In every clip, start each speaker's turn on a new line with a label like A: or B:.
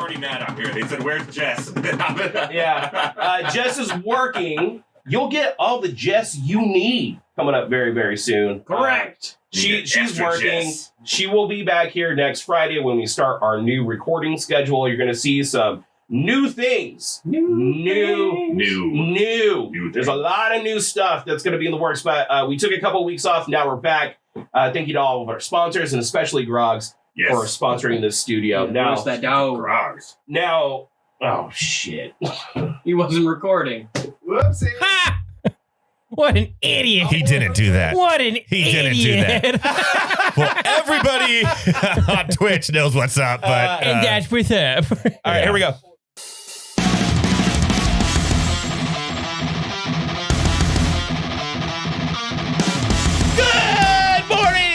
A: already mad out here. They said, "Where's Jess?"
B: Yeah. Jess is working. You'll get all the Jess you need coming up very, very soon.
C: Correct.
B: She's working. Jess. She will be back here next Friday when we start our new recording schedule. You're going to see some new things. New. There's a lot of new stuff that's going to be in the works, but we took a couple weeks off. Now we're back. Thank you to all of our sponsors and especially Grogg's for sponsoring this studio.
C: Yeah,
B: now,
C: that Grogg's.
B: Now, oh shit.
C: He wasn't recording.
B: Whoopsie.
D: Ha! What an idiot.
E: He didn't do that.
D: What an
E: He
D: idiot.
E: didn't do that. Well, everybody on Twitch knows what's up, but
D: and that's what's up.
B: All right, here we go.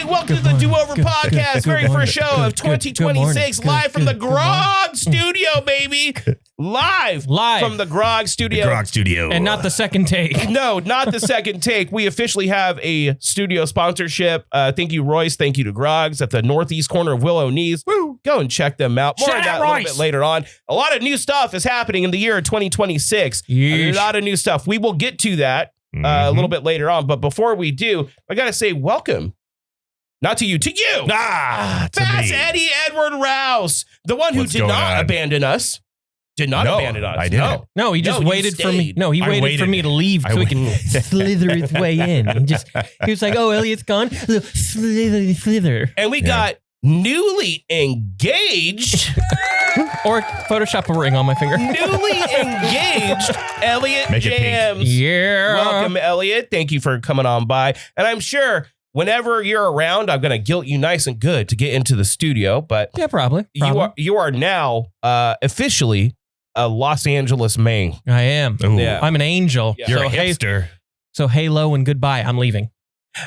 B: Welcome to the Do-Over Podcast, very first show of 2026, live from the Grogg studio, baby. Live from the Grogg studio.
E: The Grogg studio.
D: And not the second take.
B: No, not the second take. We officially have a studio sponsorship. Thank you, Royce. Thank you to Grogg's at the northeast corner of Willow Knees. Woo. Go and check them out. More on that a little bit later on. A lot of new stuff is happening in the year of 2026. A lot of new stuff. We will get to that a little bit later on. But before we do, I got to say welcome. Not to you, to you.
E: To
B: Fast
E: me.
B: Eddie Edward Rouse, the one who did not abandon us. Did not abandon us.
E: I didn't.
D: No, he just waited for me. No, he waited for me to leave so he can slither his way in. He was like, "Oh, Elliott's gone. Slither."
B: And we got newly engaged.
D: Or Photoshop a ring on my finger.
B: Newly engaged Elliott Jams.
D: Yeah.
B: Welcome, Elliott. Thank you for coming on by. And I'm sure whenever you're around, I'm going to guilt you nice and good to get into the studio. But
D: yeah, probably.
B: You are now officially a Los Angeles man.
D: I am.
B: Yeah.
D: I'm an angel.
E: Yeah. You're a hipster.
D: So hello and goodbye. I'm leaving.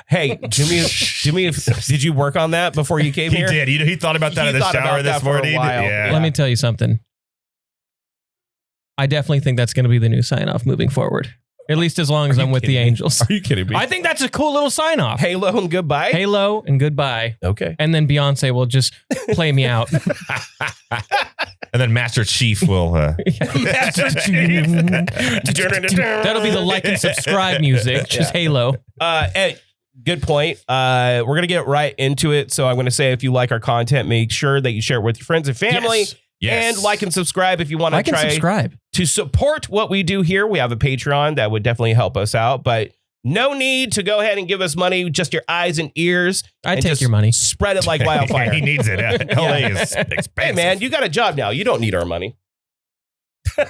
B: Hey, did you work on that before you came here?
E: He did. He thought about that in the shower this morning.
B: Yeah.
D: Let me tell you something. I definitely think that's going to be the new sign off moving forward. At least as long as I'm with the Angels.
B: Are you kidding me?
D: I think that's a cool little sign off.
B: Halo and goodbye.
D: Halo and goodbye.
B: Okay.
D: And then Beyonce will just play me out.
E: And then Master Chief will.
B: Master Chief.
D: That'll be the like and subscribe music. Just Halo.
B: Hey, good point. We're going to get right into it. So I'm going to say if you like our content, make sure that you share it with your friends and family.
E: Yes.
B: And like and subscribe if you want to
D: Like and subscribe.
B: To support what we do here. We have a Patreon that would definitely help us out, but no need to go ahead and give us money, just your eyes and ears.
D: I take your money.
B: Spread it like wildfire.
E: He needs it. LA is expensive.
B: Hey, man, you got a job now. You don't need our money. All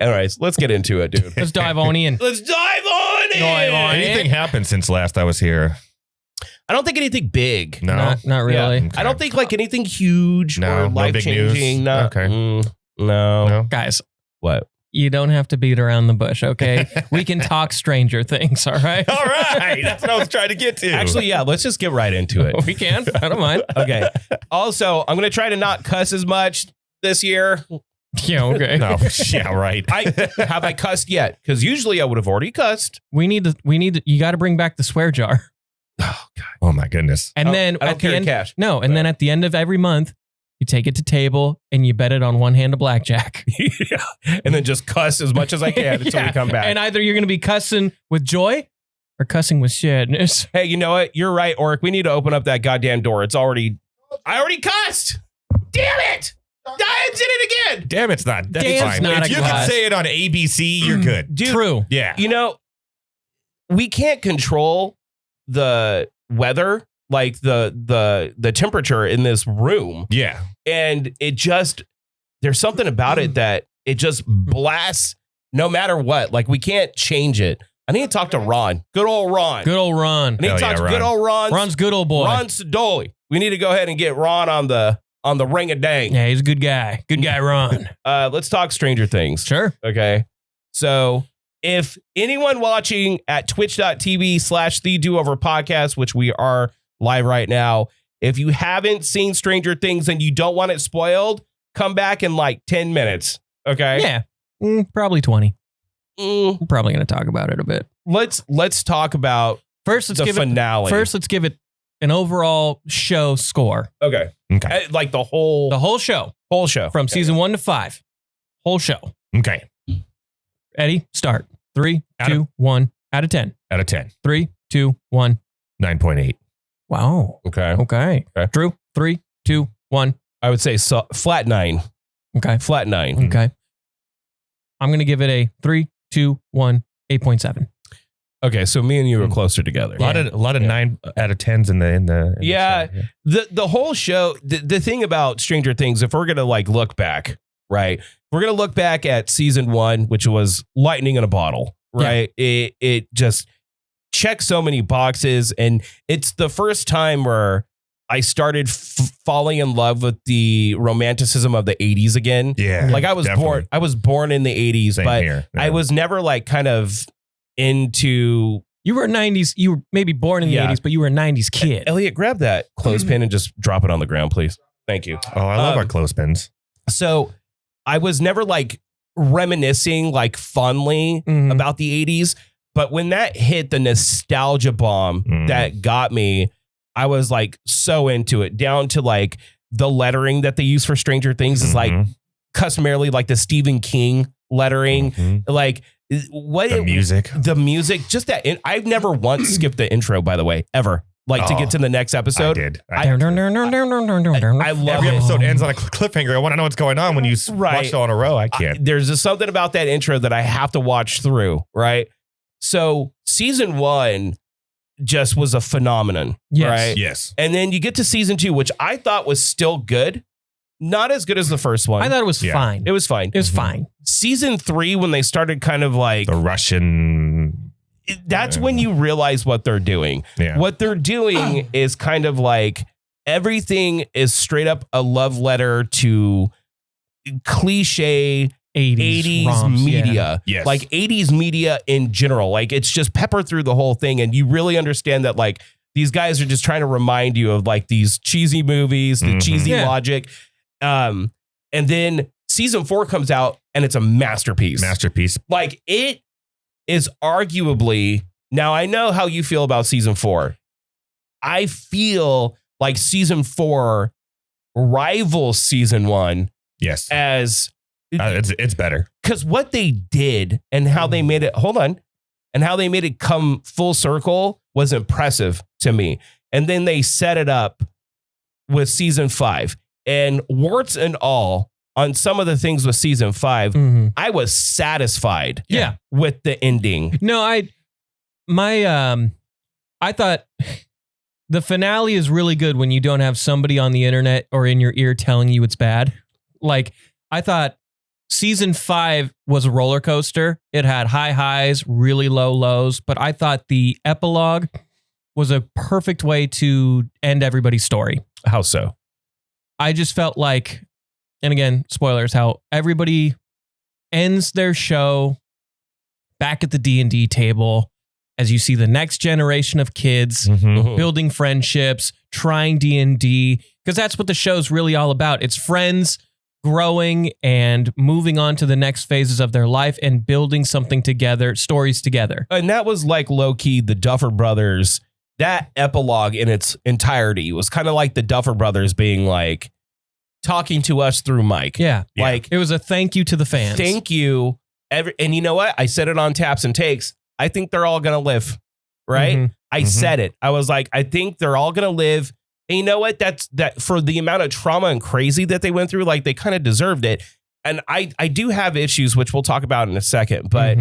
B: right, so let's get into it, dude.
D: Let's dive on in.
B: Let's dive on in.
E: Anything happened since last I was here?
B: I don't think anything big.
E: No,
D: not really.
E: Yeah.
B: I don't think like anything huge or
E: no big news.
B: life-changing. No.
E: Okay.
B: No.
D: Guys,
B: What?
D: you don't have to beat around the bush, okay? We can talk Stranger Things, all right?
E: All right. That's what I was trying to get to.
B: Actually, yeah, let's just get right into it.
D: We can. I don't mind.
B: Okay. Also, I'm going to try to not cuss as much this year.
D: Yeah, okay.
E: No, yeah, right.
B: Have I cussed yet? Because usually I would have already cussed.
D: We need to, you got to bring back the swear jar.
B: Oh, God.
E: Oh, my goodness.
D: And then
B: I don't
D: at the
B: carry
D: end,
B: cash.
D: no, and then at the end of every month, you take it to table and you bet it on one hand of blackjack.
B: Yeah. And then just cuss as much as I can until we come back.
D: And either you're going to be cussing with joy or cussing with sadness.
B: Hey, you know what? You're right, Oric. We need to open up that goddamn door. I already cussed. Damn it. I did it again.
E: Damn, it's not. That's
D: Damn's
E: fine.
D: not
E: If
D: a
E: you
D: cuss.
E: can say it on ABC, you're good.
B: Dude,
D: True.
E: Yeah.
B: you know, we can't control the weather, like the temperature in this room.
E: Yeah.
B: And it just, there's something about it that it just blasts no matter what. Like we can't change it. I need to talk to Ron. Good old Ron.
D: Good old Ron.
B: I need to talk to
E: Ron.
B: good old Ron.
D: Ron's good old boy.
B: Ron Sidoli. We need to go ahead and get Ron on the ring of dang.
D: Yeah, he's a good guy. Good guy, Ron.
B: Let's talk Stranger Things.
D: Sure.
B: Okay. So if anyone watching at twitch.tv/The Do-Over Podcast, which we are live right now, if you haven't seen Stranger Things and you don't want it spoiled, come back in like 10 minutes. Okay.
D: Yeah. Probably 20.
B: We're
D: probably going to talk about it a bit.
B: Let's talk about
D: First, let's
B: the
D: give
B: finale.
D: First, let's give it an overall show score.
B: Okay. Like the whole
D: show.
B: Whole show.
D: From season 1 to 5. Whole show.
E: Okay.
D: Eddie, start. 3, 2, 1. Out of 10.
E: Out of 10.
D: 3, 2, 1.
E: 9.8.
D: Wow.
B: Okay.
D: Drew, 3, 2, 1.
B: I would say flat 9.
D: Okay.
B: Flat 9.
D: Okay. I'm going to give it a 3, 2, 1, 8.7.
B: Okay, so me and you were closer together.
E: A lot of 9 out of 10s in the
B: yeah.
E: the show.
B: The whole show, the thing about Stranger Things, if we're going to like look back, right? We're going to look back at season 1, which was lightning in a bottle, right? Yeah. It just checks so many boxes, and it's the first time where I started falling in love with the romanticism of the 80s again.
E: Yeah.
B: Like I was born in the 80s,
E: Same
B: but
E: here. Yeah.
B: I was never like kind of into.
D: You were a 90s, you were maybe born in the 80s, but you were a 90s kid.
B: Elliot, grab that clothespin and just drop it on the ground, please. Thank you.
E: Oh, I love our clothespins.
B: So I was never like reminiscing like fondly about the 80s, but when that hit the nostalgia bomb that got me, I was like so into it, down to like the lettering that they use for Stranger Things is like customarily like the Stephen King lettering, like what
E: the music,
B: just that. I've never once skipped the intro, by the way, ever. Like to get to the next episode.
E: I did.
B: I love
E: Every
B: it.
E: episode ends on a cliffhanger. I want to know what's going on when you watch it all in a row. I can't.
B: There's just something about that intro that I have to watch through, right? So season 1 just was a phenomenon, right?
E: Yes.
B: And then you get to season 2, which I thought was still good. Not as good as the first one.
D: I thought it was fine.
B: It was fine.
D: It was fine.
B: Season 3, when they started kind of like...
E: The Russian...
B: That's when you realize what they're doing.
E: Yeah.
B: What they're doing is kind of like everything is straight up a love letter to cliche 80s
D: romps,
B: media.
E: Yeah. Yes.
B: Like 80s media in general. Like it's just peppered through the whole thing. And you really understand that like these guys are just trying to remind you of like these cheesy movies, the cheesy logic. And then season 4 comes out and it's a masterpiece. Like it is arguably, now I know how you feel about season 4. I feel like season 4 rivals season 1.
E: Yes.
B: As
E: it's better.
B: Because what they did and how they made it, and how they made it come full circle was impressive to me. And then they set it up with season 5. And warts and all, on some of the things with season 5, I was satisfied with the ending.
D: No, I thought the finale is really good when you don't have somebody on the internet or in your ear telling you it's bad. Like, I thought season 5 was a roller coaster. It had high highs, really low lows, but I thought the epilogue was a perfect way to end everybody's story.
B: How so?
D: I just felt like, and again, spoilers, how everybody ends their show back at the D&D table as you see the next generation of kids building friendships, trying D&D, because that's what the show's really all about. It's friends growing and moving on to the next phases of their life and building something together, stories together.
B: And that was like low-key the Duffer Brothers. That epilogue in its entirety was kind of like the Duffer Brothers being like talking to us through Mike.
D: Yeah.
B: Like
D: it was a thank you to the fans.
B: Thank you. And you know what? I said it on Taps and Takes. I think they're all going to live. Right. I said it. I was like, I think they're all going to live. And you know what? That for the amount of trauma and crazy that they went through, like they kind of deserved it. And I do have issues, which we'll talk about in a second, but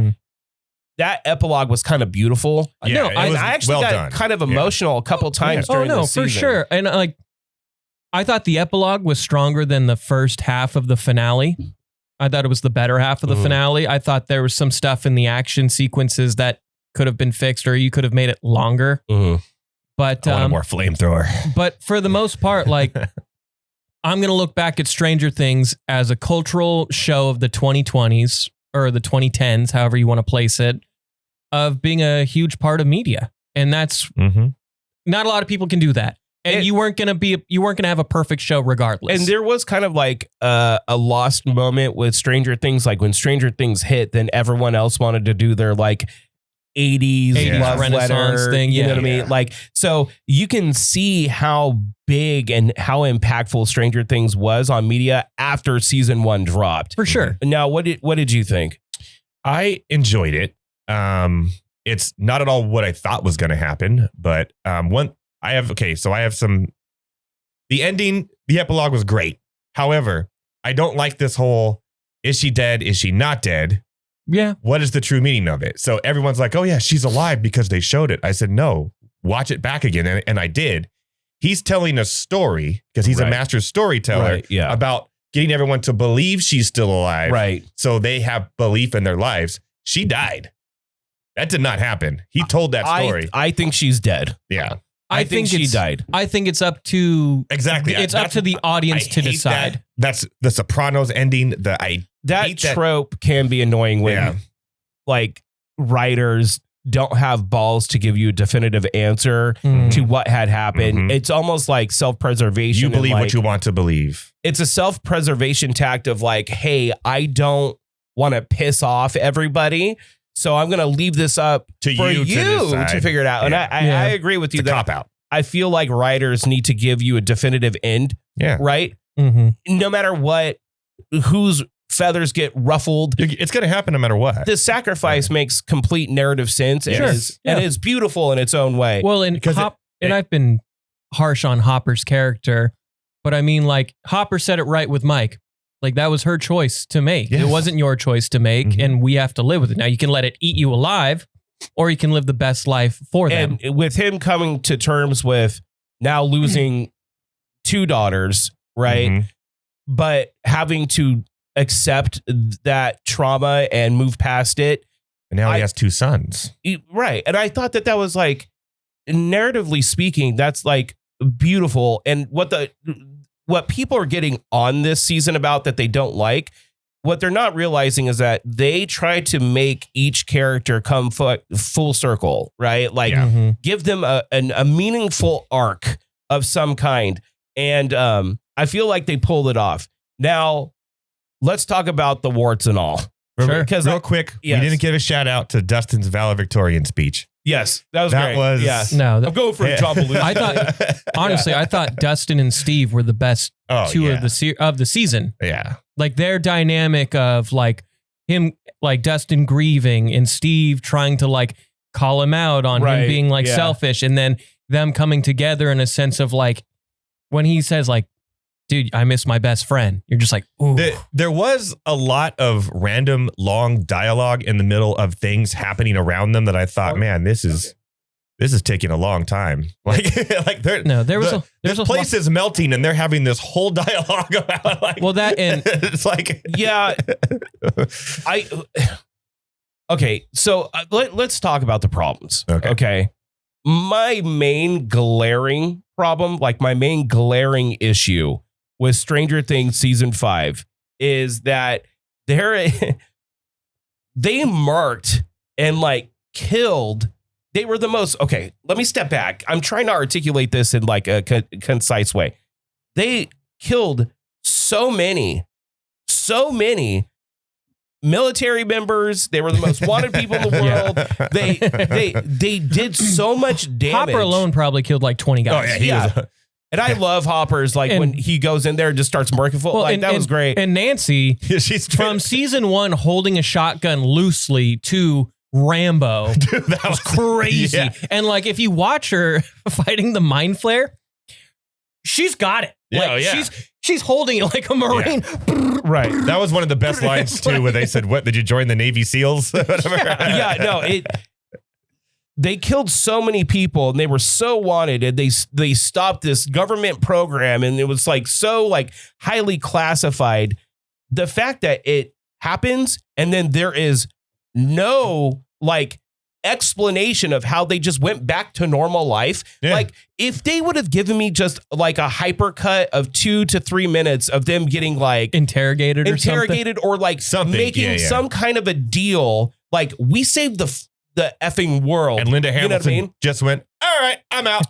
B: that epilogue was kind of beautiful.
E: Yeah,
B: no, I actually got kind of emotional a couple times during the season.
D: For sure. And like, I thought the epilogue was stronger than the first half of the finale. I thought it was the better half of the finale. I thought there was some stuff in the action sequences that could have been fixed, or you could have made it longer. But
E: I want a more flamethrower.
D: But for the most part, like, I'm going to look back at Stranger Things as a cultural show of the 2020s or the 2010s, however you want to place it, of being a huge part of media. And that's not a lot of people can do that. And you weren't going to have a perfect show regardless.
B: And there was kind of like a lost moment with Stranger Things. Like when Stranger Things hit, then everyone else wanted to do their like 80s
D: 80s
B: love
D: Renaissance
B: letter
D: thing,
B: you know
D: yeah.
B: what I mean? Like, so you can see how big and how impactful Stranger Things was on media after season 1 dropped.
D: For sure.
B: Now, what did you think?
E: I enjoyed it. It's not at all what I thought was going to happen, but I have some. The ending, the epilogue was great. However, I don't like this whole, is she dead? Is she not dead?
D: Yeah.
E: What is the true meaning of it? So everyone's like, oh yeah, she's alive because they showed it. I said, no, watch it back again. And I did. He's telling a story because he's a master storyteller about getting everyone to believe she's still alive.
B: Right.
E: So they have belief in their lives. She died. That did not happen. He told that story.
B: I think she's dead.
E: Yeah.
B: I think she died.
D: I think it's up to
E: Exactly.
D: It's up to the audience to decide.
E: That's the Sopranos ending.
B: That trope can be annoying when like writers don't have balls to give you a definitive answer to what had happened.
E: Mhm.
B: It's almost like self-preservation.
E: You believe what you want to believe.
B: It's a self-preservation tact of like, hey, I don't want to piss off everybody, so I'm going to leave this up
E: To
B: for
E: you to
B: you
E: decide.
B: to figure it out.
E: Yeah.
B: And I agree with you
E: It's a
B: that
E: cop-out.
B: I feel like writers need to give you a definitive end,
E: Yeah.
B: right?
D: Mm-hmm.
B: No matter what, whose feathers get ruffled,
E: It's going to happen no matter what.
B: the sacrifice makes complete narrative sense and,
D: Sure.
B: and is beautiful in its own way.
D: Well, and
E: Because
D: I've been harsh on Hopper's character, but I mean, like, Hopper said it right with Mike. Like, that was her choice to make.
E: Yes.
D: It wasn't your choice to make,
E: Mhm.
D: and we have to live with it. Now, you can let it eat you alive, or you can live the best life for them.
B: And with him coming to terms with now losing 2 daughters, right?
E: Mhm.
B: But having to accept that trauma and move past it.
E: And now he has 2 sons.
B: Right. And I thought that was like, narratively speaking, that's like beautiful. And what people are getting on this season about that they don't like, what they're not realizing is that they try to make each character come full circle, right? Like
D: Mhm.
B: give them a meaningful arc of some kind. And I feel like they pulled it off. Now, let's talk about the warts and all.
D: Sure.
B: Because
E: Real quick,
B: yes.
E: we didn't give a shout out to Dustin's valedictorian speech.
B: yes, that was
E: That
B: great.
E: was-
B: yeah.
D: No,
B: I'm going for a John Belushi.
D: I thought, honestly, I thought Dustin and Steve were the best two of the season.
E: Yeah.
D: Like, their dynamic of like him, like Dustin grieving and Steve trying to like call him out on
B: Right,
D: him being like
B: yeah.
D: selfish, and then them coming together in a sense of like when he says like, dude, I miss my best friend. You're just like, ooh.
E: There was a lot of random long dialogue in the middle of things happening around them that I thought, man, this is taking a long time. Like
D: there's
E: this place is melting and they're having this whole dialogue about like,
D: well, that and
E: it's like,
B: yeah. Okay, so let's talk about the problems. Okay. My main glaring problem, like my main glaring issue with Stranger Things season 5 is that they marked and like killed. They were the most, okay, let me step back. I'm trying to articulate this in like a concise way. They killed so many military members. They were the most wanted people in the world. They did so much damage.
D: Hopper alone probably killed like 20 guys.
E: oh yeah, he was.
B: And I love Hopper's, like when he goes in there and just starts murking full. Like that was great.
D: And Nancy,
E: She's
D: from season 1, holding a shotgun loosely to Rambo,
E: Dude, that was
D: crazy.
E: Yeah.
D: And like, if you watch her fighting the mind flare, she's got it.
E: Yeah,
D: Like,
E: yeah.
D: she's holding it like a Marine.
B: Right.
E: That was one of the best lines too, where they said, "What did you join the Navy SEALs?" Whatever.
B: Yeah, no, they killed so many people and they were so wanted, and they stopped this government program, and it was like so like highly classified. The fact that it happens and then there is no like explanation of how they just went back to normal life.
E: Yeah.
B: Like if they would have given me just like a hypercut of 2 to 3 minutes of them getting like
D: Interrogated
B: or like
E: Something,
B: making some kind of a deal, like we saved the effing world.
E: And Linda Hamilton
B: You know what I mean?
E: just went, "All right, I'm out.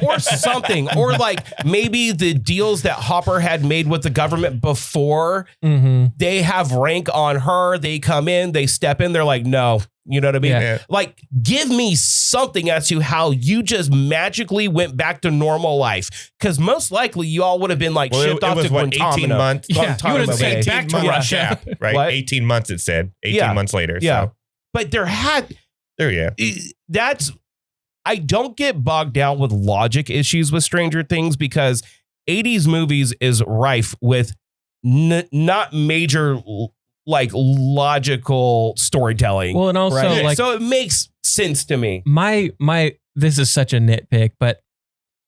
B: or something, or like maybe the deals that Hopper had made with the government before, they have rank on her. They come in, they step in, they're like, no, you know what I mean?
E: Yeah.
B: Like, give me something as to how you just magically went back to normal life, because most likely you all would have been like shipped off to Guantanamo.
E: 18 months?
D: Yeah, you would have said back to Russia.
E: Right?
B: What?
E: 18 months, it said. 18 months later.
B: Yeah.
E: So.
B: But
E: Yeah.
B: that's, I don't get bogged down with logic issues with Stranger Things, because 80s movies is rife with not major like logical storytelling.
D: Well, and also
B: right?
D: like,
B: so it makes sense to me.
D: my this is such a nitpick, but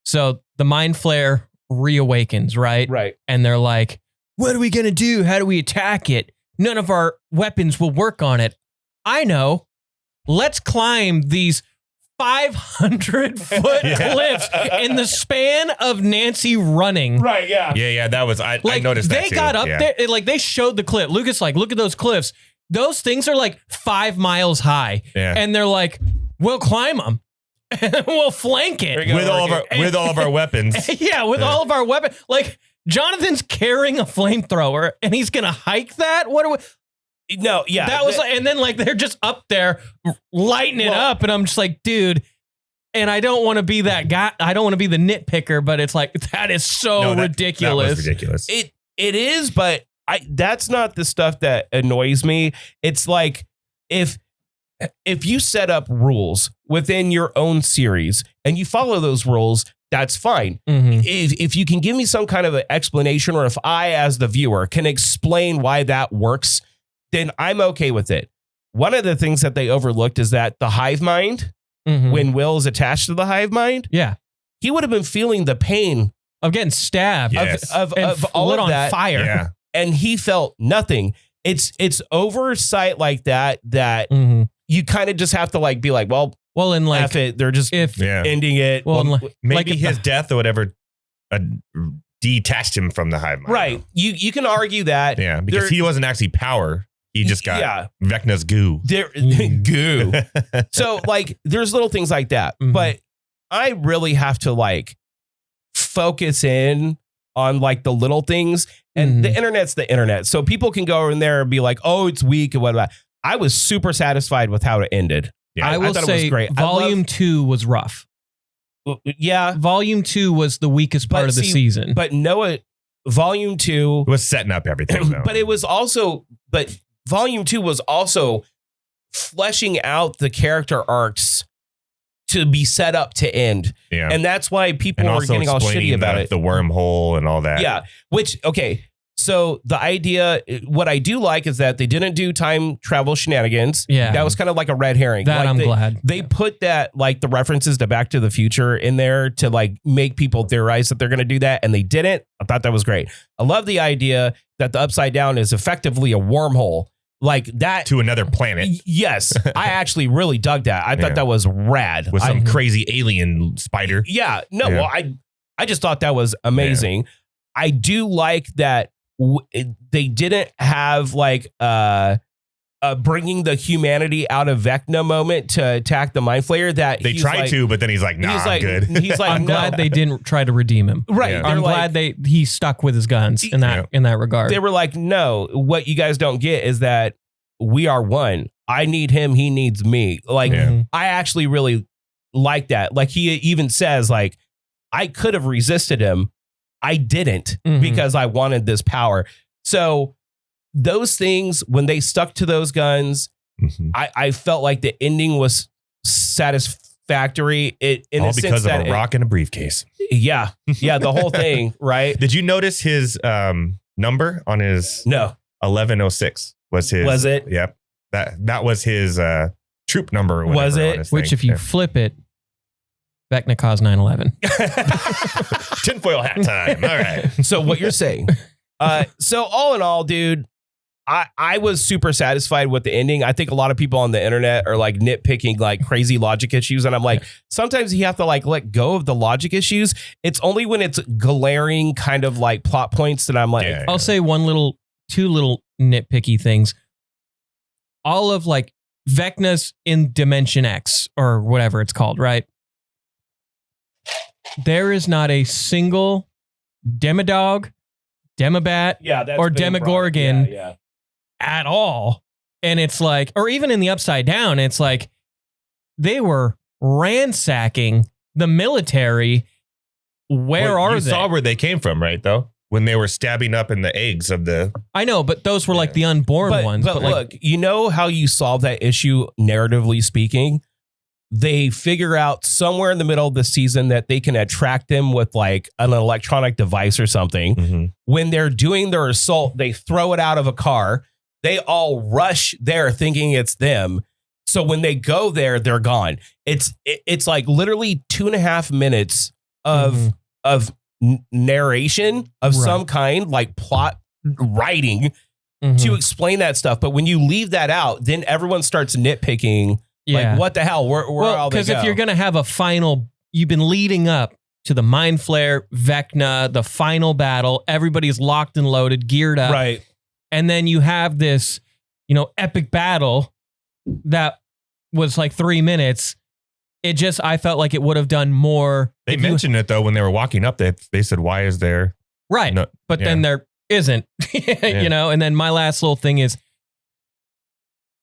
D: so the Mind Flare reawakens, right?
B: Right.
D: And they're like, what are we going to do? How do we attack it? None of our weapons will work on it. I know. Let's climb these 500-foot cliffs in the span of Nancy running.
B: Right. Yeah.
E: Yeah. That was, I noticed that
D: they
E: too.
D: got up there, like they showed the clip. Lucas, like, look at those cliffs. Those things are like 5 miles high.
E: Yeah.
D: And they're like, we'll climb them. And we'll flank it.
E: With all of our weapons.
D: Yeah, with all of our weapons. Like, Jonathan's carrying a flamethrower and he's going to hike that? What are we...
B: No, yeah.
D: That was like, and then like they're just up there lighting it up, and I'm just like, dude. And I don't want to be that guy. I don't want to be the nitpicker, but it's like that is so ridiculous.
E: That was ridiculous.
B: It is, but that's not the stuff that annoys me. It's like if you set up rules within your own series and you follow those rules, that's fine. If you can give me some kind of an explanation, or if I, as the viewer, can explain why that works, then I'm okay with it. One of the things that they overlooked is that the hive mind, when Will is attached to the hive mind, he would have been feeling the pain
D: of getting stabbed,
B: of all
D: lit
B: of
D: on
B: that,
D: fire,
B: and he felt nothing. It's oversight like that you kind of just have to like be like, well, and like F it, they're just ending it.
E: Well, maybe
D: like
E: his death or whatever detached him from the hive mind.
B: Right. You can argue that.
E: Yeah, because he wasn't actually power. He just got Vecna's goo.
B: Goo. So like there's little things like that. But I really have to like focus in on like the little things. And the internet's the internet. So people can go in there and be like, oh, it's weak and whatnot. I was super satisfied with how it ended.
D: Yeah, I will
B: thought
D: say
B: it was great.
D: Volume 2 was rough.
B: Yeah.
D: Volume 2 was the weakest part of the season.
B: But Noah, Volume 2
E: was setting up everything though.
B: But it was also, Volume 2 was also fleshing out the character arcs to be set up to end. Yeah. And that's why people are getting all shitty about it.
E: The wormhole and all that.
B: Yeah. Which, okay. So the idea, what I do like is that they didn't do time travel shenanigans.
D: Yeah.
B: That was kind of like a red herring.
D: That
B: like
D: I'm glad.
B: They put that, like the references to Back to the Future in there to like make people theorize that they're going to do that. And they didn't. I thought that was great. I love the idea that the Upside Down is effectively a wormhole. Like that
E: to another planet.
B: Yes. I actually really dug that. I thought that was rad.
E: With some crazy alien spider.
B: Yeah. No, well, I just thought that was amazing. Yeah. I do like that they didn't have like bringing the humanity out of Vecna moment to attack the Mind Flayer. That
E: they tried to, but then he's like, nah, I'm good.
B: He's like,
D: I'm glad they didn't try to redeem him.
B: Right. Yeah.
D: I'm glad he stuck with his guns in that regard.
B: They were like, no, what you guys don't get is that we are one. I need him. He needs me. Like, I actually really like that. Like he even says like, I could have resisted him. I didn't because I wanted this power. So those things, when they stuck to those guns, I felt like the ending was satisfactory.
E: All because of a rock and a briefcase.
B: Yeah. Yeah. The whole thing. Right.
E: Did you notice his number on his?
B: No.
E: 1106 was his. Was
B: it?
E: Yep. That was his troop number. Or
B: was it?
D: Which if you flip it, Vecna caused 9/11.
E: Tinfoil hat time. All right.
B: So what you're saying. So all in all, dude, I was super satisfied with the ending. I think a lot of people on the internet are like nitpicking like crazy logic issues. And I'm like, sometimes you have to like let go of the logic issues. It's only when it's glaring kind of like plot points that I'm like,
D: I'll say two little nitpicky things. All of like Vecna's in Dimension X or whatever it's called, right? there is not a single demodog, demobat,
B: that's
D: or
B: been
D: demogorgon
B: brought- yeah.
D: at all. And it's like, or even in the Upside Down, it's like they were ransacking the military. Where are
E: you
D: they?
E: saw where they came from, right? Though when they were stabbing up in the eggs of the.
D: I know, but those were like the unborn ones.
B: But
D: like,
B: look, you know how you solve that issue, narratively speaking? They figure out somewhere in the middle of the season that they can attract them with like an electronic device or something.
E: Mm-hmm.
B: When they're doing their assault, they throw it out of a car. They all rush there thinking it's them. So when they go there, they're gone. It's like literally 2.5 minutes of narration of some kind, like plot writing to explain that stuff. But when you leave that out, then everyone starts nitpicking. Like, what the hell? Where all they go?
D: Because if you're going to have a final, you've been leading up to the Mind Flare, Vecna, the final battle. Everybody's locked and loaded, geared up.
B: Right.
D: And then you have this, epic battle that was like 3 minutes. I felt like it would have done more.
E: They mentioned it though when they were walking up. They said, "Why is there?"
D: Right,
E: no,
D: but then there isn't. And then my last little thing is,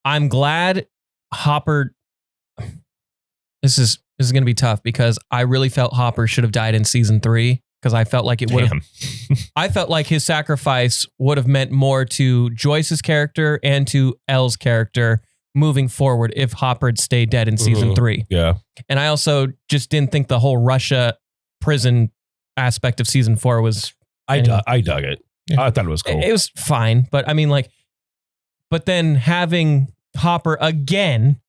D: I'm glad Hopper. This is going to be tough because I really felt Hopper should have died in season 3 because I felt like it would have. I felt like his sacrifice would have meant more to Joyce's character and to Elle's character moving forward if Hopper had stayed dead in season 3.
B: Yeah.
D: And I also just didn't think the whole Russia prison aspect of season 4 was.
B: I dug it. Yeah. I thought it was cool.
D: It was fine, but I mean, but then having Hopper again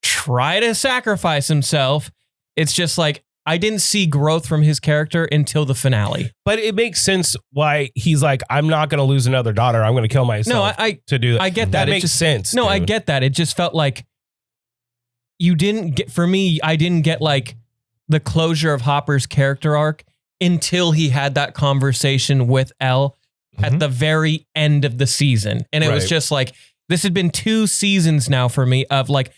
D: try to sacrifice himself, it's just like I didn't see growth from his character until the finale.
B: But it makes sense why he's like, I'm not going to lose another daughter. I'm going to kill myself.
D: No,
B: to do that.
D: I get that.
B: That makes sense.
D: No,
B: dude.
D: I get that. It just felt like you didn't get, for me, I didn't get like the closure of Hopper's character arc until he had that conversation with Elle at the very end of the season. And it was just like, this had been 2 seasons now for me of like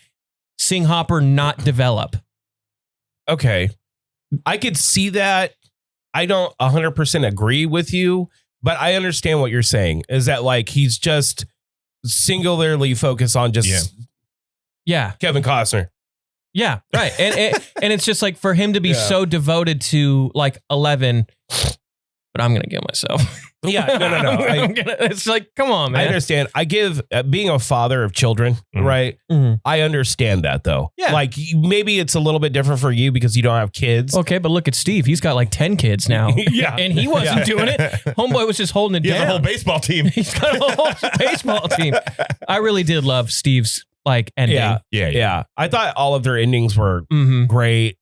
D: seeing Hopper not develop.
B: Okay. I could see that. I don't 100% agree with you, but I understand what you're saying is that like he's just singularly focused on just Kevin Costner.
D: Yeah, right. And it's just like for him to be so devoted to like 11, but I'm going to kill myself.
B: Yeah, no.
D: It's like, come on, man.
B: I understand. I give being a father of children, right?
D: Mm-hmm.
B: I understand that though.
D: Yeah.
B: Like maybe it's a little bit different for you because you don't have kids.
D: Okay, but look at Steve. He's got like 10 kids now.
B: Yeah.
D: And he wasn't doing it. Homeboy was just holding it
E: He
D: down.
E: has a whole baseball team.
D: He's got a whole baseball team. I really did love Steve's like ending.
B: Yeah. I thought all of their endings were great.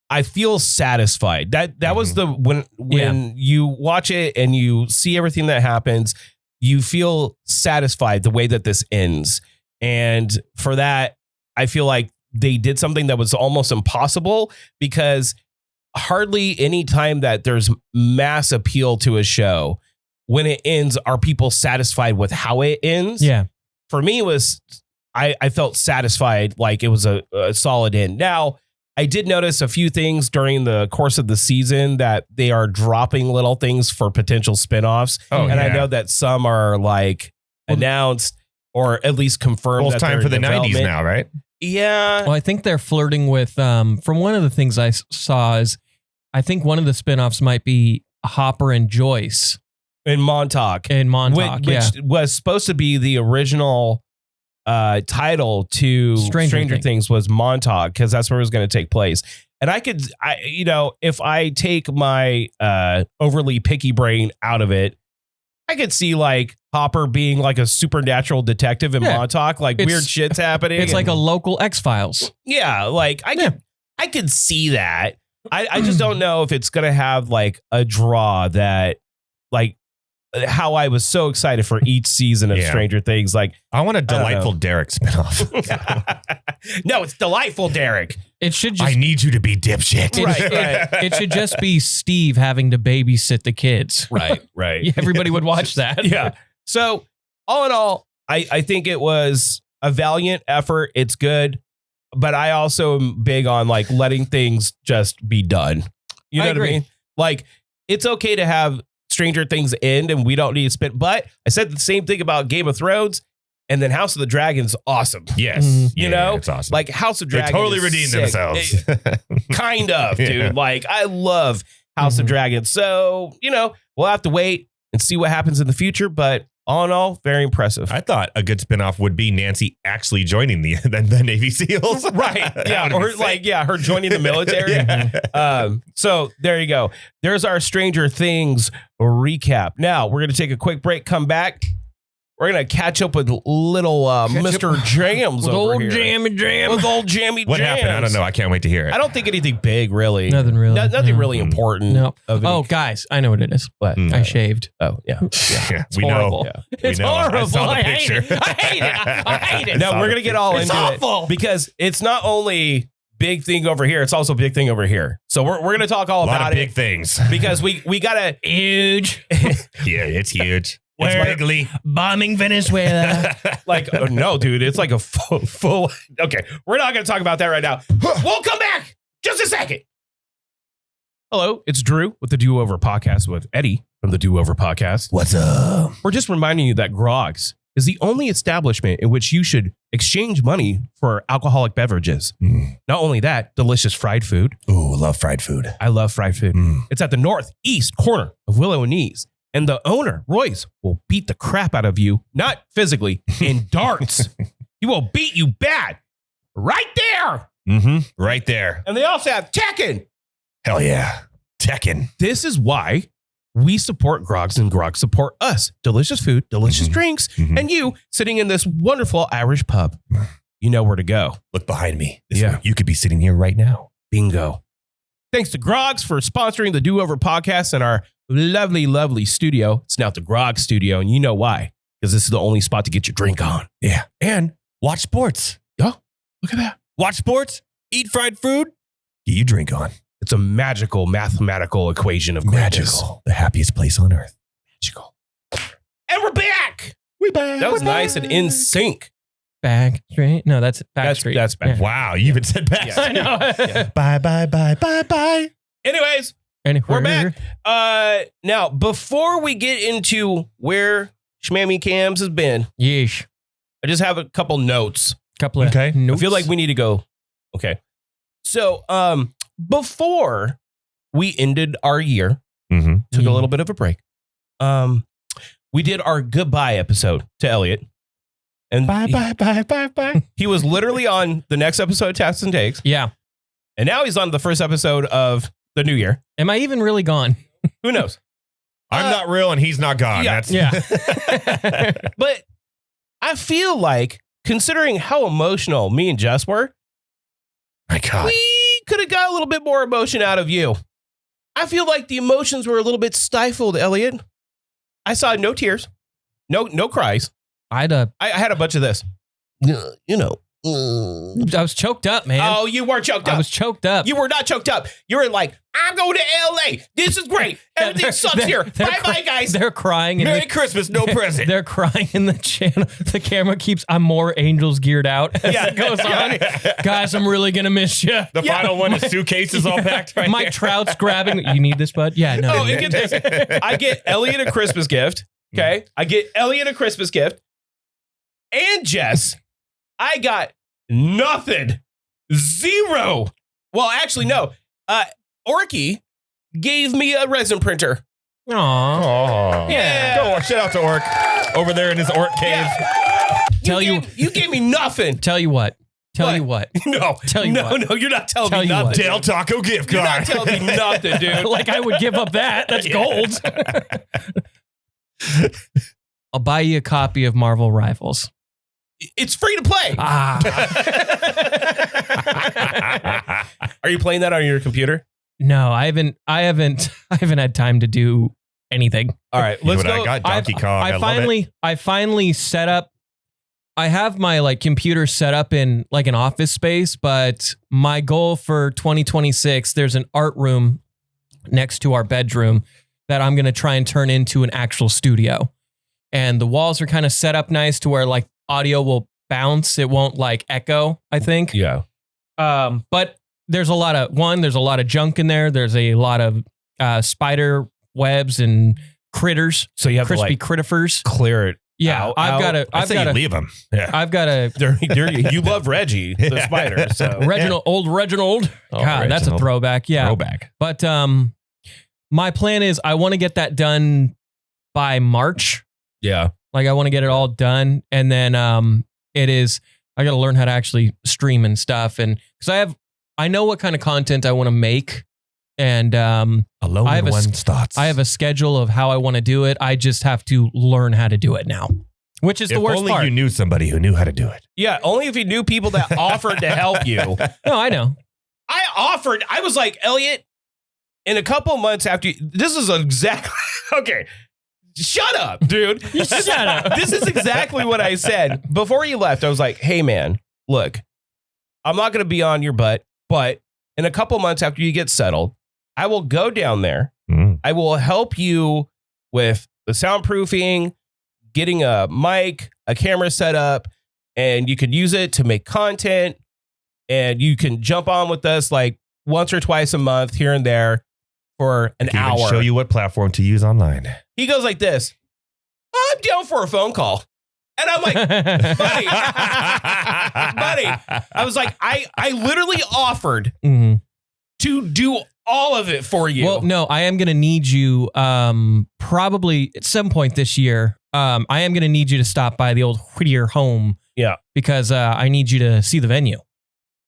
B: I feel satisfied. That was the when you watch it and you see everything that happens, you feel satisfied the way that this ends. And for that, I feel like they did something that was almost impossible because hardly any time that there's mass appeal to a show, when it ends, are people satisfied with how it ends?
D: Yeah.
B: For me, it was I felt satisfied, like it was a solid end. Now, I did notice a few things during the course of the season that they are dropping little things for potential spinoffs. I know that some are like announced or at least confirmed.
E: Well, it's time for the 90s now, right?
B: Yeah.
D: Well, I think they're flirting with, from one of the things I saw is, I think one of the spinoffs might be Hopper and Joyce.
B: In Montauk. Which was supposed to be the original title to Stranger Things was Montauk because that's where it was going to take place. And if I take my overly picky brain out of it, I could see like Hopper being like a supernatural detective in Montauk, like weird shit's happening.
D: It's like a local X-Files.
B: Yeah, like I could see that. I just don't know if it's going to have like a draw that like how I was so excited for each season of Stranger Things. Like
E: I want a Delightful Derek spinoff.
B: No, it's Delightful Derek.
D: It should just,
E: I need you to be dipshit.
B: Right.
D: It should just be Steve having to babysit the kids.
B: Right.
D: Everybody would watch that.
B: Yeah. So all in all, I think it was a valiant effort. It's good. but I also am big on like letting things just be done. You know what I mean? Like, it's okay to have Stranger Things end and we don't need to spit. But I said the same thing about Game of Thrones, and then House of the Dragon's awesome.
E: Yes.
B: You know?
E: It's awesome.
B: Like House of
E: They
B: Dragon.
E: totally
B: is
E: redeemed
B: sick.
E: themselves.
B: Kind of, dude.
E: Yeah.
B: Like, I love House of Dragon. So, you know, we'll have to wait and see what happens in the future. But all in all, very impressive.
E: I thought a good spinoff would be Nancy actually joining the Navy SEALs.
B: Right. Yeah. Or like, her joining the military.
E: Yeah.
B: So there you go. There's our Stranger Things recap. Now we're going to take a quick break, come back. We're going to catch up with little Mr. Jams
D: With
B: over
D: old
B: here.
D: Jammy Jam.
B: With old Jammy
E: What
B: Jams.
E: happened? I don't know. I can't wait to hear it.
B: I don't think anything big, really.
D: Nothing really.
B: Nothing
D: No.
B: really important.
D: No.
B: Of any-
D: Oh, guys, I know what it is.
B: What?
E: Mm.
D: I shaved.
B: Oh, yeah.
E: Yeah,
D: It's
E: we
D: horrible.
E: know.
B: Yeah.
E: We
D: It's
E: know. I
D: horrible.
E: saw the
D: I hate
E: picture.
D: it. I hate it. I hate it.
B: No, we're going to get all
D: It's
B: into
D: awful.
B: it because it's not only big thing over here, it's also big thing over here. So we're going to talk all
E: A lot
B: about
E: of big
B: it
E: things.
B: because we got to
D: Huge.
E: Yeah, it's huge.
D: Where-
E: It's wiggly.
D: Bombing Venezuela.
B: like, oh, no, dude, it's like a full. Okay, we're not going to talk about that right now. We'll come back just a second. Hello, it's Drew with the Do Over Podcast with Eddie from the Do Over Podcast.
E: What's up?
B: We're just reminding you that Grogg's is the only establishment in which you should exchange money for alcoholic beverages. Not only that, delicious fried food.
E: Ooh, love fried food.
B: I love fried food. It's at the northeast corner of Willow and Knees. And the owner, Royce, will beat the crap out of you, not physically, in darts. He will beat you bad. Right there.
E: Mm-hmm. Right there.
B: And they also have Tekken.
E: Hell yeah. Tekken.
B: This is why we support Groggs and Groggs support us. Delicious food, delicious drinks, and you sitting in this wonderful Irish pub. You know where to go.
E: Look behind me.
B: Yeah.
E: You could be sitting here right now.
B: Bingo. Thanks to Groggs for sponsoring the Do Over Podcast and our lovely, lovely studio. It's now the Grogg studio, and you know why. Because this is the only spot to get your drink on.
E: Yeah. And watch sports.
B: Oh, look at that.
E: Watch sports, eat fried food, get your drink on.
B: It's a magical mathematical equation of greatness.
E: Magical. The happiest place on earth.
B: Magical. And we're back.
E: We back.
B: That was nice and in sync.
D: Back Street. No, that's Backstreet.
B: That's back.
D: Yeah.
E: Wow. You even said back.
B: Yeah.
D: I know.
B: Yeah.
E: Bye, bye, bye, bye, bye.
B: Anyways, we're back. Now, before we get into where Schmammy Cams has been,
D: Yeesh.
B: I just have a couple notes.
D: Couple of
E: Okay.
D: notes.
B: I feel like we need to go. Okay. So, before we ended our year,
E: Mm-hmm.
B: took a little bit of a break. We did our goodbye episode to Elliott. And
E: Bye, bye, bye, bye, bye.
B: he was literally on the next episode of Taps and Takes.
D: Yeah.
B: And now he's on the first episode of the new year.
D: Am I even really gone?
B: Who knows?
E: I'm not real and he's not gone.
B: yeah,
E: That's
D: Yeah.
B: But I feel like, considering how emotional me and Jess were,
E: My God.
B: we could have got a little bit more emotion out of you. I feel like the emotions were a little bit stifled, Elliott. I saw no tears, no cries.
D: I
B: I had a bunch of this. You know.
D: was choked up, man.
B: Oh, you were choked up.
D: I was choked up.
B: You were not choked up. You were like, I'm going to LA. This is great. Everything
D: They're-
B: sucks
D: they're-
B: here.
D: they're
B: Bye-bye, guys.
D: They're crying.
E: Merry Christmas, no present.
D: They're crying in the channel. The camera keeps, I'm more angels geared out as it goes on. Guys, I'm really going to miss you.
E: The final one is suitcases all packed right
D: Mike
E: here.
D: Trout's grabbing. You need this, bud? Yeah, no.
B: Oh, and get this. I get Elliott a Christmas gift. Okay. I get Elliott a Christmas gift. And Jess, I got nothing. Zero. Well, actually, no. Orky gave me a resin printer.
D: Aw.
E: Oh.
B: Yeah.
E: Go, shout out to Orc over there in his Orc cave.
B: You gave me nothing.
D: Tell you what. Tell
B: What?
D: you what.
B: No.
D: Tell you
B: no,
D: what.
B: no, you're not telling
D: Tell
B: me
D: you what.
B: nothing.
E: Dale Taco gift
B: You're
E: card.
B: not telling me nothing, dude.
D: Like I would give up that. That's gold. I'll buy you a copy of Marvel Rivals.
B: It's free to play. Are you playing that on your computer?
D: No, I haven't had time to do anything.
B: All right,
E: You know
B: let's
E: what
B: go.
E: I got? Donkey Kong. I love it.
D: I finally set up. I have my like computer set up in like an office space, but my goal for 2026, there's an art room next to our bedroom that I'm going to try and turn into an actual studio. And the walls are kind of set up nice to where like audio will bounce. It won't like echo, I think.
B: Yeah.
D: But there's a lot of junk in there. There's a lot of spider webs and critters.
B: So you have
D: crispy
B: to
D: critters.
B: clear it.
D: Yeah, I've got to
E: leave them. Yeah.
D: I've got to
B: You love Reggie, the spider. So
D: Reginald.
E: Oh,
D: God, that's a
E: Reginald.
D: throwback. Yeah.
E: Throwback.
D: But my plan is I want to get that done by March.
B: yeah.
D: Like I want to get it all done, and then I got to learn how to actually stream and stuff, and because I know what kind of content I want to make, and
E: Alone
D: I have
E: in one's thoughts.
D: I have a schedule of how I want to do it. I just have to learn how to do it now, which is the worst
E: only
D: part.
E: you knew somebody who knew how to do it.
B: Yeah. Only if you knew people that offered to help you.
D: No, I know.
B: I was like, Elliott, in a couple months after this is exactly okay. Shut up, dude.
D: Shut up.
B: This is exactly what I said. Before you left, I was like, hey man, look, I'm not gonna be on your butt, but in a couple months after you get settled, I will go down there. I will help you with the soundproofing, getting a mic, a camera set up, and you could use it to make content. And you can jump on with us like once or twice a month here and there for an
E: Can
B: hour.
E: even show you what platform to use online.
B: He goes like this. I'm down for a phone call. And I'm like, buddy. I was like, I literally offered
D: Mhm.
B: to do all of it for you.
D: Well, no, I am going to need you probably at some point this year. I am going to need you to stop by the old Whittier home.
B: Yeah.
D: Because I need you to see the venue.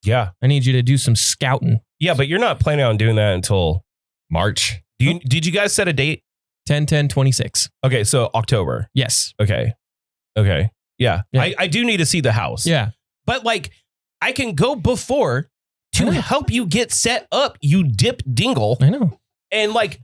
B: Yeah.
D: I need you to do some scouting.
B: Yeah, but you're not planning on doing that until
E: March.
B: did you guys set a date?
D: 10/10/26.
B: Okay, so October.
D: Yes.
B: Okay. Yeah.
D: Yeah.
B: I do need to see the house.
D: Yeah.
B: But like I can go before to
D: I know.
B: help you get set up, you dip dingle.
D: I know.
B: And like,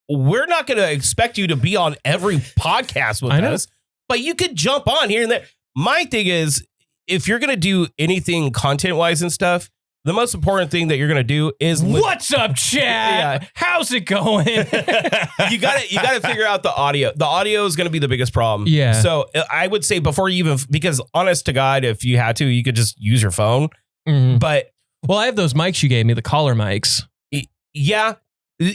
B: we're not going to expect you to be on every podcast with
D: I know.
B: us, but you could jump on here and there. My thing is, if you're going to do anything content wise and stuff, the most important thing that you're going to do is
D: What's up, Chad?
B: Yeah.
D: How's it going?
B: you got to figure out the audio. The audio is going to be the biggest problem.
D: Yeah.
B: So I would say before you even, because honest to God, if you had to, you could just use your phone.
D: Mhm.
B: But
D: Well, I have those mics you gave me, the collar mics.
B: yeah,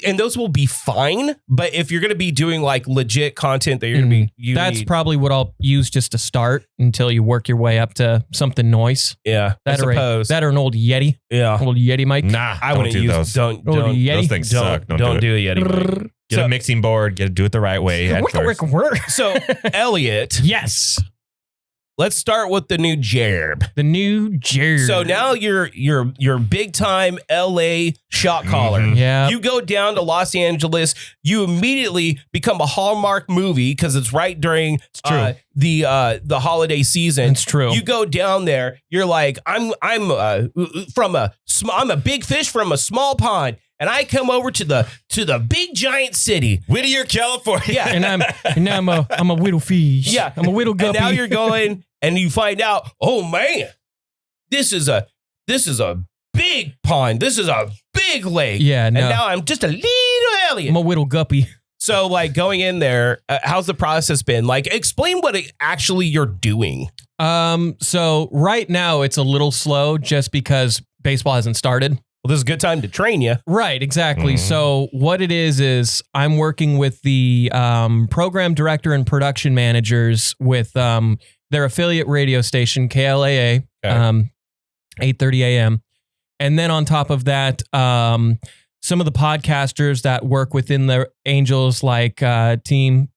B: and those will be fine. But if you're going to be doing like legit content that you're going to be,
D: That's probably what I'll use just to start until you work your way up to something nice.
B: yeah. I
D: That or
B: suppose.
D: an old Yeti,
B: yeah.
D: old Yeti mic.
E: Nah,
B: I
E: don't
B: wouldn't
E: do
B: use
E: those.
B: don't
D: Old Yeti.
E: Those things suck.
B: don't do a Yeti. mic.
E: Get
B: So-
E: a mixing board. Do it the right way. at first.
B: So Elliott,
D: Yes.
B: let's start with the new Jerb.
D: The new Jerry.
B: So now you're big time LA shot caller.
E: Mhm.
D: Yeah.
B: You go down to Los Angeles, you immediately become a Hallmark movie because it's right during
E: true.
B: the holiday season.
D: It's true.
B: You go down there, you're like, I'm a big fish from a small pond, and I come over to the big giant city.
E: Whittier, California.
B: Yeah.
D: and I'm a whittle fish.
B: Yeah.
D: I'm a whittle guppy.
B: And now you're going and you find out, oh man, this is a big pond. This is a big lake.
D: Yeah,
B: And
D: no.
B: now I'm just a little alien.
D: I'm a whittle guppy.
B: So like going in there, how's the process been? Like explain what actually you're doing.
D: So right now it's a little slow just because baseball hasn't started.
B: Well, this is a good time to train you.
D: Right, exactly.
E: Mhm.
D: So what it is I'm working with the program director and production managers with their affiliate radio station, KLAA, 8:30 a.m. And then on top of that, some of the podcasters that work within the Angels like team.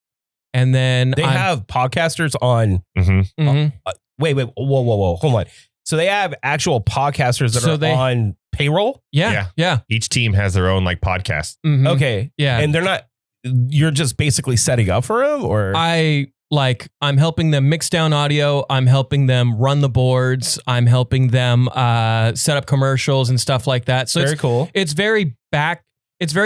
D: And then
B: They have podcasters on.
E: Mm-hmm.
D: Mhm.
B: Wait, whoa, hold on. So they have actual podcasters that
D: So
B: are
D: they-
B: on payroll.
D: Yeah.
E: Each team has their own like podcast.
D: Mhm.
B: Okay,
D: Yeah.
B: and they're not. You're just basically setting up for them, or
D: I'm helping them mix down audio. I'm helping them run the boards. I'm helping them set up commercials and stuff like that. So
B: very cool.
D: it's very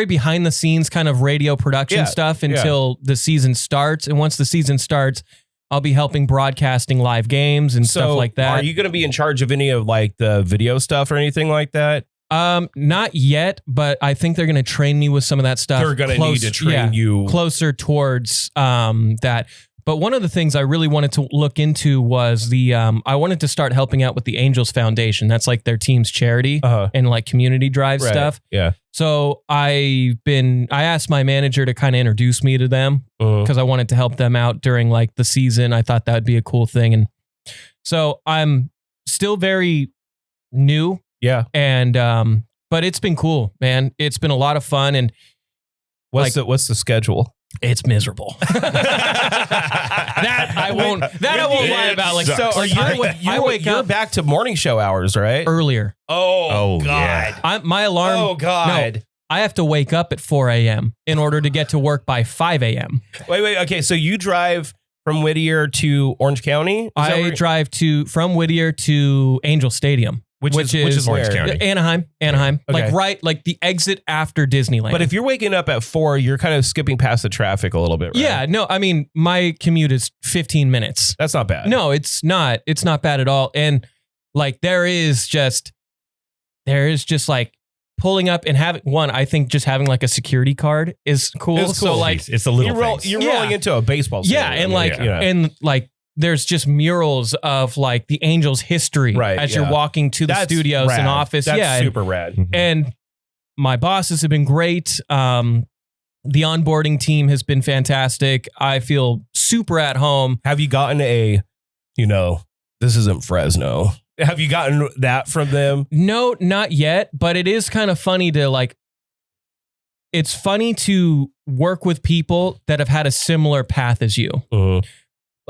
D: behind the scenes kind of radio production
B: Yeah,
D: stuff until the season starts. And once the season starts, I'll be helping broadcasting live games and stuff like that.
B: Are you going to be in charge of any of like the video stuff or anything like that?
D: Not yet, but I think they're going to train me with some of that stuff.
B: They're going to need to train you.
D: closer towards that. But one of the things I really wanted to look into was I wanted to start helping out with the Angels Foundation. That's like their team's charity and like community drive stuff.
B: Yeah.
D: So I asked my manager to kind of introduce me to them because I wanted to help them out during like the season. I thought that would be a cool thing. And so I'm still very new.
B: Yeah.
D: And, but it's been cool, man. It's been a lot of fun. And
B: what's the schedule?
D: It's miserable. that I won't lie about. Like,
E: sucks.
D: so
B: You're back to morning show hours, right?
D: earlier.
B: Oh God.
E: Yeah.
D: My alarm.
B: Oh God.
D: No, I have to wake up at 4 a.m. in order to get to work by 5 a.m.
B: Wait. Okay, so you drive from Whittier to Orange County?
D: I drive from Whittier to Angel Stadium. Which is
E: Orange
B: where?
E: County.
D: Anaheim.
B: Okay.
D: Like the exit after Disneyland.
B: But if you're waking up at 4, you're kind of skipping past the traffic a little bit, right?
D: Yeah, no, I mean, my commute is 15 minutes.
B: That's not bad.
D: No, it's not. It's not bad at all. And like, there is just like pulling up and having I think just having like a security card is cool.
B: It's cool.
D: So like,
E: it's a little things.
B: You're rolling into a baseball stadium.
D: yeah. And like,
B: Yeah.
D: and like, there's just murals of like the Angels history as you're walking to the studios
B: rad.
D: and office.
B: That's super rad.
D: And my bosses have been great. The onboarding team has been fantastic. I feel super at home.
B: Have you gotten this isn't Fresno? Have you gotten that from them?
D: No, not yet. But it is kind of funny to like, it's funny to work with people that have had a similar path as you.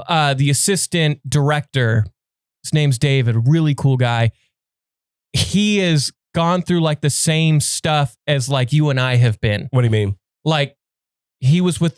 D: The assistant director, his name's David, really cool guy. He has gone through like the same stuff as like you and I have been.
B: What do you mean?
D: Like he was with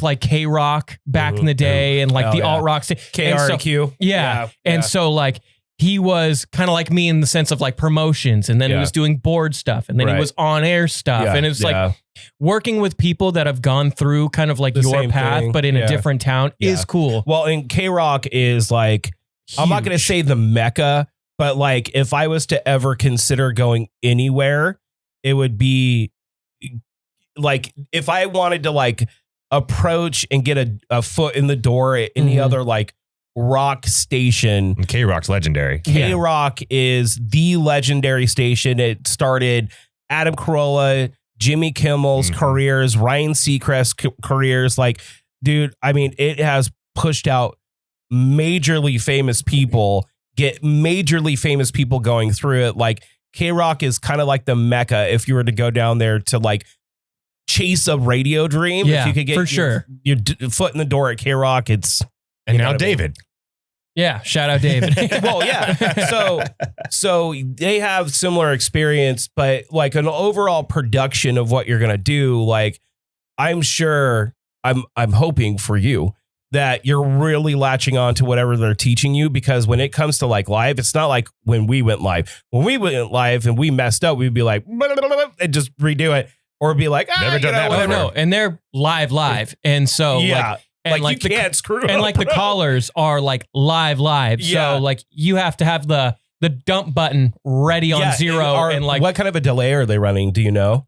D: like K-Rock back in the day and like the alt rock
B: KRQ.
D: Yeah. And so like he was kind of like me in the sense of like promotions, and then he was doing board stuff, and then he was on air stuff. And it's like working with people that have gone through kind of like
B: The
D: your
B: same
D: path,
B: thing.
D: but in a different town is cool.
B: Well, and K-Rock is like, I'm not going to say the Mecca, but like if I was to ever consider going anywhere, it would be like if I wanted to like approach and get a foot in the door at any other like rock station.
E: K-Rock's legendary.
B: K-Rock is the legendary station. It started Adam Carolla, Jimmy Kimmel's careers, Ryan Seacrest's careers. Like, dude, I mean, it has pushed out majorly famous people, get majorly famous people going through it. Like, K-Rock is kind of like the Mecca if you were to go down there to like chase a radio dream.
D: Yeah,
B: if you could get
D: for
B: your foot in the door at K-Rock, it's...
E: And now David.
D: Yeah, shout out David.
B: Well, yeah. So they have similar experience, but like an overall production of what you're gonna do, like I'm sure I'm hoping for you that you're really latching on to whatever they're teaching you, because when it comes to like live, it's not like when we went live. When we went live and we messed up, we'd be like and just redo it, or be like,
E: Never done that
D: Oh no, and they're live, and so
B: yeah.
D: and
B: like you can't screw
D: and
B: up,
D: like the
B: bro.
D: callers are like live.
B: Yeah.
D: So like you have to have the dump button ready on zero, and like
B: what kind of a delay are they running? Do you know?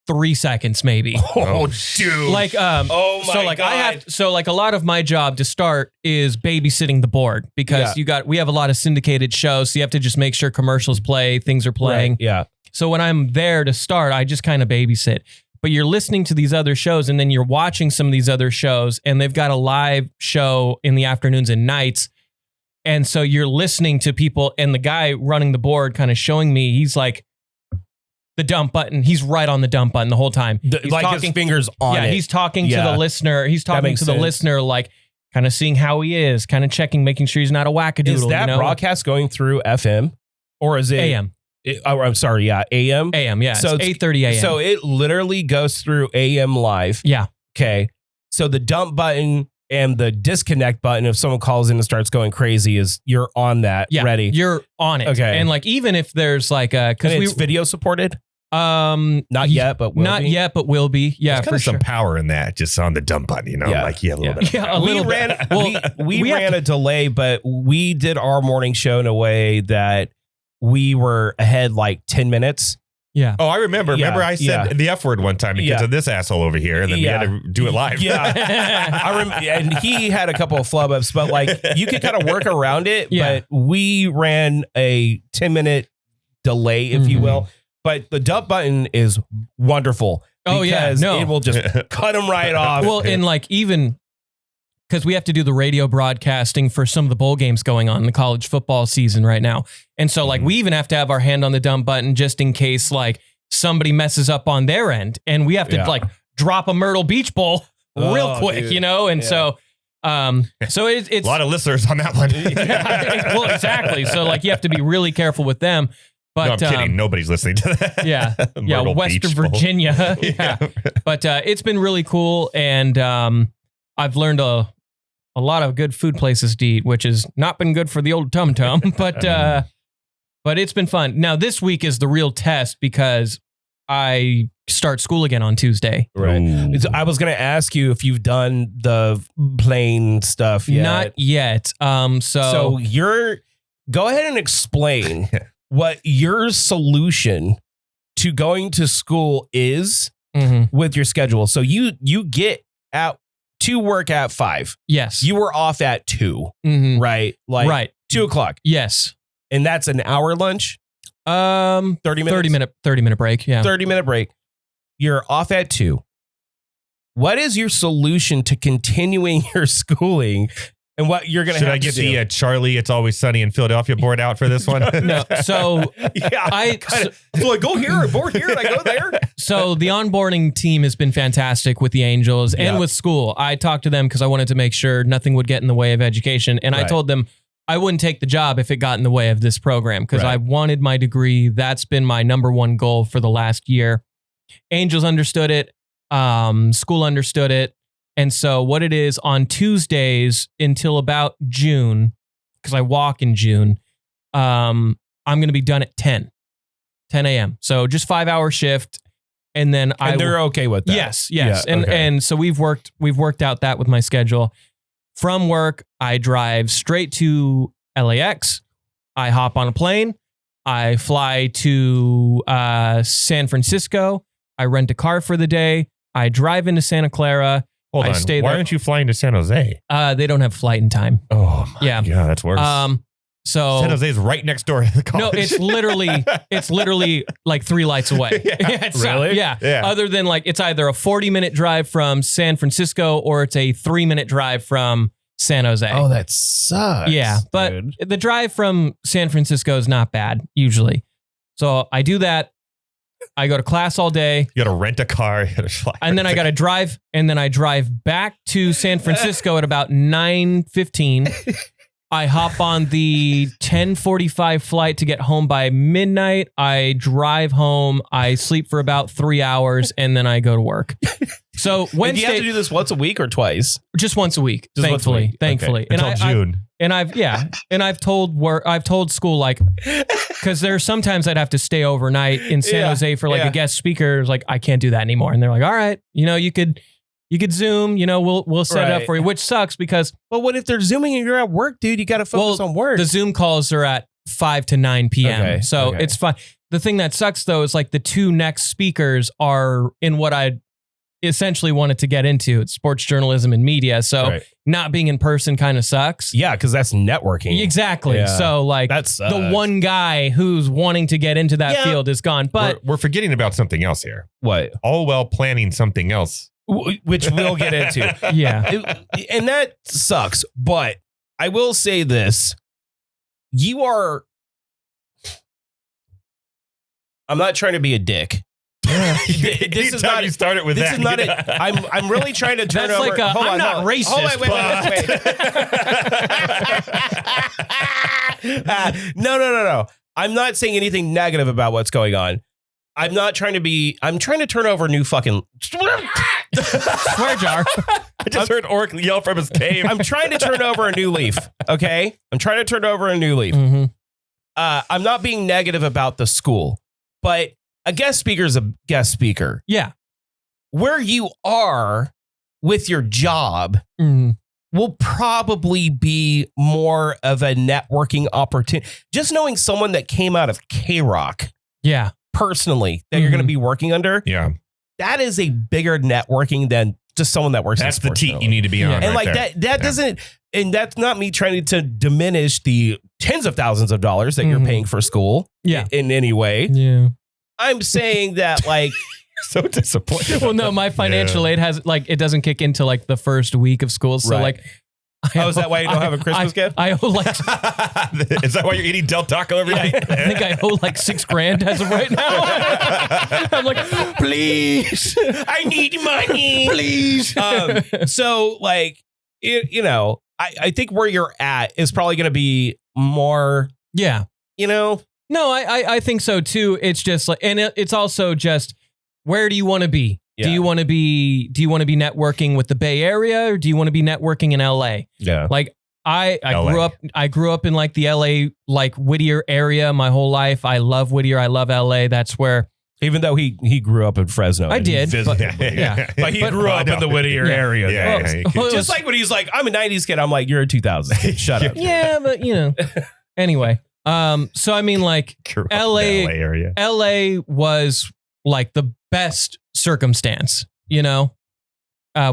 D: 3 seconds maybe.
B: Oh, dude.
D: Like
B: oh my
D: so like
B: God.
D: like a lot of my job to start is babysitting the board, because we have a lot of syndicated shows, so you have to just make sure commercials play, things are playing.
B: Right, yeah.
D: So when I'm there to start, I just kind of babysit. But you're listening to these other shows, and then you're watching some of these other shows, and they've got a live show in the afternoons and nights. And so you're listening to people, and the guy running the board kind of showing me, he's like, the dump button. He's right on the dump button the whole time. He's
B: Like
D: talking,
B: his fingers on it.
D: yeah, he's talking to the listener. He's talking to the listener, like kind of seeing how he is, kind of checking, making sure he's not a wackadoodle.
B: Is that broadcast going through FM, or is it
D: AM?
B: I'm sorry, yeah, AM.
D: AM, yeah.
B: So
D: it's 8:30 AM.
B: So it literally goes through AM live.
D: Yeah.
B: Okay. So the dump button and the disconnect button, if someone calls in and starts going crazy, is you're on that, ready.
D: You're on it.
B: Okay.
D: And like even if there's like
B: because it's video supported.
D: Not
B: yet, but will
D: not
B: be.
D: yet, but will be. Yeah,
E: There's kind
D: for
E: of
D: sure.
E: some power in that, just on the dump button, you know, like you have a little bit.
D: Yeah, a little
B: we
D: bit.
B: ran, we ran a delay, but we did our morning show in a way that we were ahead like 10 minutes.
D: Yeah.
E: Oh, I remember.
B: Yeah,
E: Remember I said the F word one time because of this asshole over here, and then we had to do it live.
B: Yeah. I remember, and he had a couple of flub ups, but like you could kind of work around it.
D: Yeah.
B: But we ran a 10-minute delay, if you will. But the dump button is wonderful.
D: Oh, yeah.
B: Because
D: No.
B: it will just cut them right off.
D: Well, and like even because we have to do the radio broadcasting for some of the bowl games going on in the college football season right now. And so like we even have to have our hand on the dump button just in case like somebody messes up on their end. And we have to like drop a Myrtle Beach Bowl real quick,
B: dude.
D: you know? And so it's
E: A lot of listeners on that one.
D: well, exactly. So like you have to be really careful with them. But
E: No, I'm kidding. Nobody's listening to that.
D: Yeah.
E: Myrtle
D: Western
E: Beach Bowl.
D: Virginia. Yeah. But it's been really cool. And I've learned a lot of good food places to eat, which has not been good for the old tum tum, but it's been fun. Now this week is the real test because I start school again on Tuesday.
B: Right. So I was going to ask you if you've done the plane stuff yet.
D: Not yet.
B: So you're go ahead and explain what your solution to going to school is with your schedule. So you get out to work at 5.
D: Yes.
B: You were off at 2, right? Like
D: right.
B: 2 o'clock.
D: Yes.
B: And that's an hour lunch? 30 minutes?
D: 30 minute break. Yeah.
B: 30-minute break. You're off at 2. What is your solution to continuing your schooling and what you're going to have to do?
E: Should I get the Charlie, It's Always Sunny in Philadelphia board out for this one?
D: No. So
B: yeah, so I go here, I board here, and I go there.
D: So the onboarding team has been fantastic with the Angels and with school. I talked to them because I wanted to make sure nothing would get in the way of education. And I told them I wouldn't take the job if it got in the way of this program because I wanted my degree. That's been my number one goal for the last year. Angels understood it. School understood it. And so what it is on Tuesdays until about June, because I walk in June, I'm going to be done at 10 a.m. So just 5-hour shift. And then
B: they're okay with that.
D: Yes.
B: Yeah,
D: And so we've worked out that with my schedule. From work, I drive straight to LAX. I hop on a plane. I fly to San Francisco. I rent a car for the day. I drive into Santa Clara.
E: Hold on.
D: Stay
E: Why
D: there.
E: aren't you flying to San Jose?
D: They don't have flight in time.
E: Oh my God, that's worse.
D: So
E: San Jose is right next door to the college.
D: No, it's literally like 3 lights away.
B: Really?
D: Yeah.
E: Yeah.
D: Other than like it's either a 40-minute drive from San Francisco or it's a 3-minute drive from San Jose.
B: Oh, that sucks.
D: Yeah, but
B: dude.
D: the drive from San Francisco is not bad usually. So I do that. I go to class all day.
E: You got to rent a car. You gotta fly.
D: And then I got to drive. And then I drive back to San Francisco at about 9:15. I hop on the 10:45 flight to get home by midnight. I drive home. I sleep for about 3 hours, and then I go to work. So
B: Do you have to
D: Wednesday,
B: do this once a week or twice?
D: just once a week,
B: Just once a
D: thankfully,
B: week.
D: thankfully.
E: Until June.
D: I've told school like, because there's sometimes I'd have to stay overnight in San Jose for like a guest speaker. It's like I can't do that anymore, and they're like, all right, you could Zoom, we'll set it up for you, which sucks because.
B: But what if they're Zooming and you're at work, dude? You got to focus on work.
D: The Zoom calls are at 5 to 9 p.m. So it's fine. The thing that sucks though is like the 2 next speakers are in what I essentially wanted to get into. It's sports journalism and media. So not being in person kind of sucks.
B: Yeah, because that's networking.
D: Exactly.
B: Yeah.
D: So like
B: That sucks.
D: the one guy who's wanting to get into that field is gone. But
E: we're forgetting about something else here.
B: What?
E: All while planning something else.
B: Which we'll get into.
D: yeah.
B: And that sucks. But I will say this. You are... I'm not trying to be a dick. This is not.
E: You started with
B: This
E: that.
B: is not. I'm really trying to turn
D: That's
B: over.
D: like a,
B: hold
D: I'm
B: on,
D: not
B: hold on.
D: racist.
B: Hold on, wait. No. I'm not saying anything negative about what's going on. I'm not trying to be. I'm trying to turn over new fucking.
D: Swear jar.
E: I just heard Orc yell from his cave.
B: I'm trying to turn over a new leaf. Okay, I'm trying to turn over a new leaf.
D: Mm-hmm.
B: I'm not being negative about the school, but a guest speaker is a guest speaker.
D: Yeah.
B: Where you are with your job will probably be more of a networking opportunity. Just knowing someone that came out of K-Rock
D: Yeah.
B: personally that you're going to be working under, that is a bigger networking than just someone that works.
E: That's the teat you need to be on.
B: And like that doesn't, and that's not me trying to diminish the tens of thousands of dollars that you're paying for school in any way.
D: Yeah.
B: I'm saying that like,
E: so disappointed.
D: Well, no, my financial aid has like, it doesn't kick into like the first week of school. So like,
B: is that why you don't have a Christmas gift?
D: I owe like,
E: is that why you're eating Del Taco every night?
D: I think I owe like $6,000 as of right now. I'm like, please,
B: I need money, please. So like, you know, I think where you're at is probably going to be more, you know.
D: No, I think so too. It's just like, and it's also just, where do you want to be? Do you want to be networking with the Bay Area, or do you want to be networking in LA?
B: Yeah.
D: Like I grew up in like the LA, like Whittier area my whole life. I love Whittier. I love LA. That's where,
B: even though he grew up in Fresno.
D: I did.
B: But he grew up in the Whittier area. Just like when he's like, I'm a 90s kid. I'm like, you're a 2000. Shut up.
D: Yeah, but you know, anyway. So I mean, like LA was like the best circumstance, you know.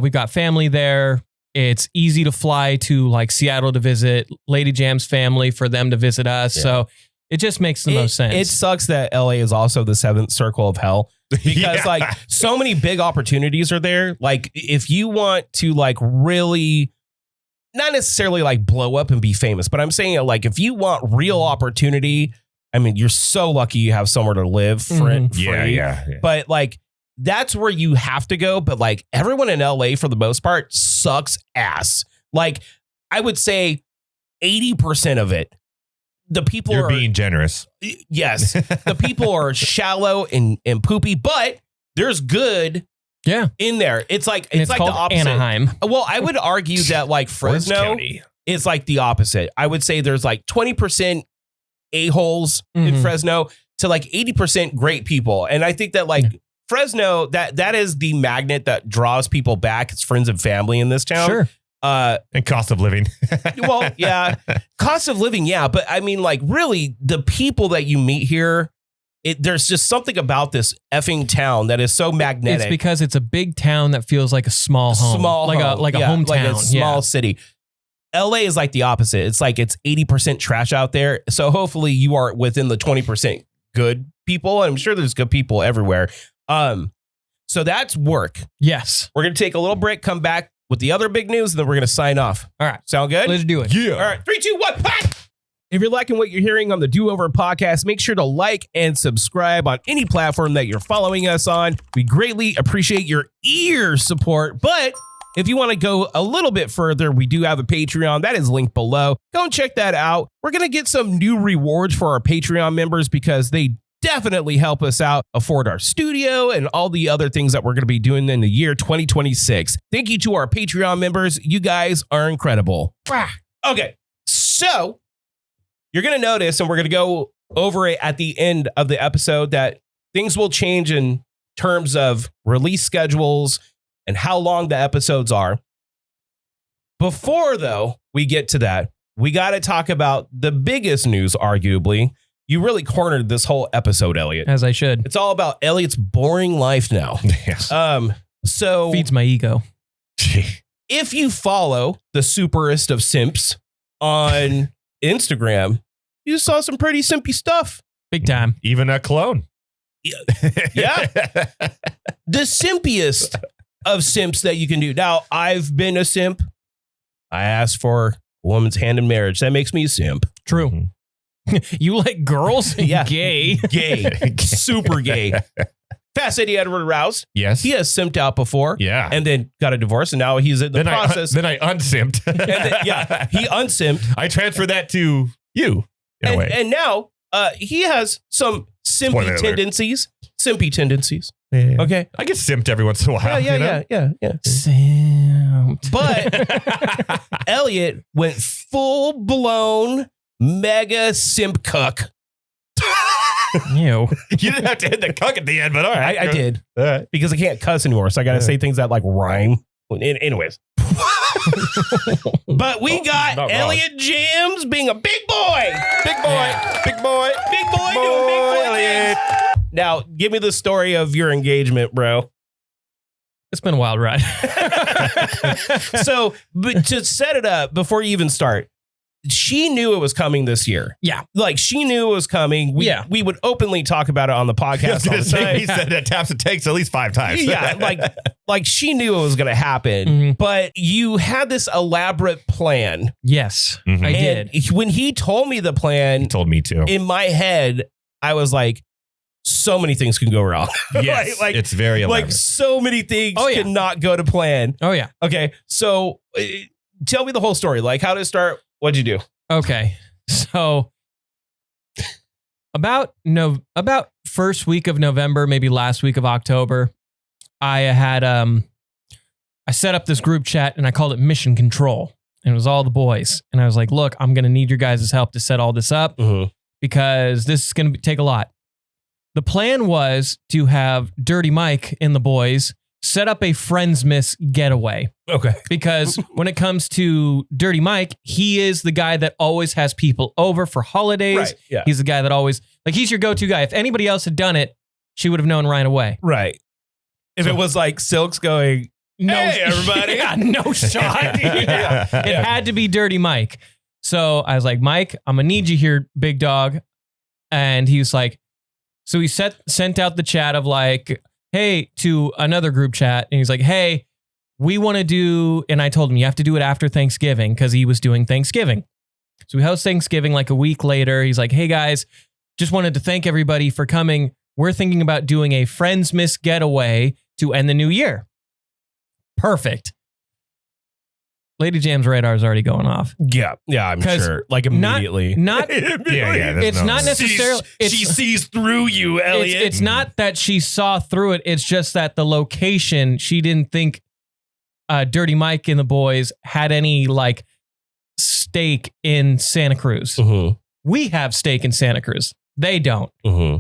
D: We've got family there. It's easy to fly to like Seattle to visit Lady Jam's family, for them to visit us. Yeah. So it just makes the most sense.
B: It sucks that LA is also the seventh circle of hell, because like so many big opportunities are there. Like if you want to like really, not necessarily like blow up and be famous, but I'm saying like if you want real opportunity, I mean, you're so lucky you have somewhere to live free.
E: Yeah.
B: But like that's where you have to go. But like everyone in LA for the most part sucks ass. Like I would say 80% of it, the people
E: You're being generous.
B: Yes. The people are shallow and poopy, but there's good in there. It's like it's like the opposite.
D: Anaheim.
B: Well, I would argue that like Fresno is like the opposite. I would say there's like 20% a-holes in Fresno to like 80% great people. And I think that like Fresno, that is the magnet that draws people back. It's friends and family in this town.
D: Sure.
E: And cost of living.
B: Well, yeah. Cost of living, yeah. But I mean, like, really, the people that you meet here, there's just something about this effing town that is so magnetic.
D: It's because it's a big town that feels like a small home. Like a hometown. Like
B: a small city. LA is like the opposite. It's like it's 80% trash out there. So hopefully you are within the 20% good people. I'm sure there's good people everywhere. So that's work.
D: Yes.
B: We're going to take a little break, come back with the other big news, and then we're going to sign off.
D: All right.
B: Sound good?
D: Let's do it.
E: Yeah.
B: All right. 3, 2, 1. Bye. If you're liking what you're hearing on the Do Over podcast, make sure to like and subscribe on any platform that you're following us on. We greatly appreciate your ear support. But if you want to go a little bit further, we do have a Patreon. That is linked below. Go and check that out. We're going to get some new rewards for our Patreon members because they definitely help us out, afford our studio and all the other things that we're going to be doing in the year 2026. Thank you to our Patreon members. You guys are incredible. Okay, so you're going to notice, and we're going to go over it at the end of the episode, that things will change in terms of release schedules and how long the episodes are. Before, though, we get to that, we got to talk about the biggest news, arguably. You really cornered this whole episode, Elliott.
D: As I should.
B: It's all about Elliott's boring life now.
E: Yes.
B: So
D: feeds my ego.
B: If you follow the superest of simps on Instagram, you saw some pretty simpy stuff.
D: Big time.
E: Even a clone.
B: Yeah. The simpiest of simps that you can do. Now, I've been a simp. I asked for a woman's hand in marriage. That makes me a simp.
D: True.
E: Mm-hmm.
D: You like girls?
B: Yeah.
D: Gay.
B: Super gay. Fast Eddie Edward Rouse.
E: Yes.
B: He has simped out before.
E: Yeah.
B: And then got a divorce, and now he's in the process.
E: Then I unsimped.
B: He unsimped.
E: I transferred that to you in a way.
B: And now he has some simpy tendencies. Simpy tendencies.
E: Yeah.
B: Okay.
E: I get simped every once in a while.
B: Yeah.
D: Simped.
B: But Elliott went full blown mega simp cuck.
D: Ew.
E: You didn't have to hit the cuck at the end, but all right.
B: I did.
E: All right.
B: Because I can't cuss anymore. So I got to say things that like rhyme. Anyways. But we got Elliott Jams being a big boy.
E: Big boy. Big boy.
B: Big boy doing big boy
E: Elliott.
B: things. Now, give me the story of your engagement, bro.
D: It's been a wild ride.
B: So, but to set it up before you even start, she knew it was coming this year.
D: Yeah.
B: Like she knew it was coming. We would openly talk about it on the podcast all the time.
E: He said that taps and takes at least 5 times.
B: Yeah, like she knew it was going to happen.
D: Mhm.
B: But you had this elaborate plan.
D: Yes,
E: Mhm.
D: I did.
B: And when he told me the plan,
E: He told me to.
B: in my head, I was like, so many things can go wrong.
E: Yes, it's very elaborate.
B: like so many things
D: Oh, yeah.
B: cannot go to plan.
D: Oh, yeah.
B: Okay, so tell me the whole story. Like, how did it start? What'd you do?
D: Okay. So about first week of November, maybe last week of October, I had I set up this group chat and I called it Mission Control. And it was all the boys. And I was like, look, I'm going to need your guys' help to set all this up because this is going to take a lot. The plan was to have Dirty Mike and the boys set up a Friendsmas getaway.
B: Okay.
D: Because when it comes to Dirty Mike, he is the guy that always has people over for holidays.
B: Right. Yeah.
D: He's the guy that always, like, he's your go-to guy. If anybody else had done it, she would have known right away.
B: Right. If it was like Silk's going,
D: No,
B: hey, everybody.
D: Yeah, no shot. Yeah. It had to be Dirty Mike. So I was like, Mike, I'm going to need you here, big dog. And he was like, so he sent out the chat of like, hey, to another group chat. And he's like, hey, we want to do, and I told him you have to do it after Thanksgiving because he was doing Thanksgiving. So we host Thanksgiving like a week later. He's like, hey guys, just wanted to thank everybody for coming. We're thinking about doing a Friendsmas getaway to end the new year. Perfect. Lady Jam's radar is already going off.
B: Yeah, I'm
D: 'Cause
B: sure. Like immediately.
D: Not
E: Yeah.
D: it's not necessarily.
B: She sees through you, Elliott.
D: It's not that she saw through it. It's just that the location, she didn't think Dirty Mike and the boys had any like stake in Santa Cruz. We have stake in Santa Cruz. They don't.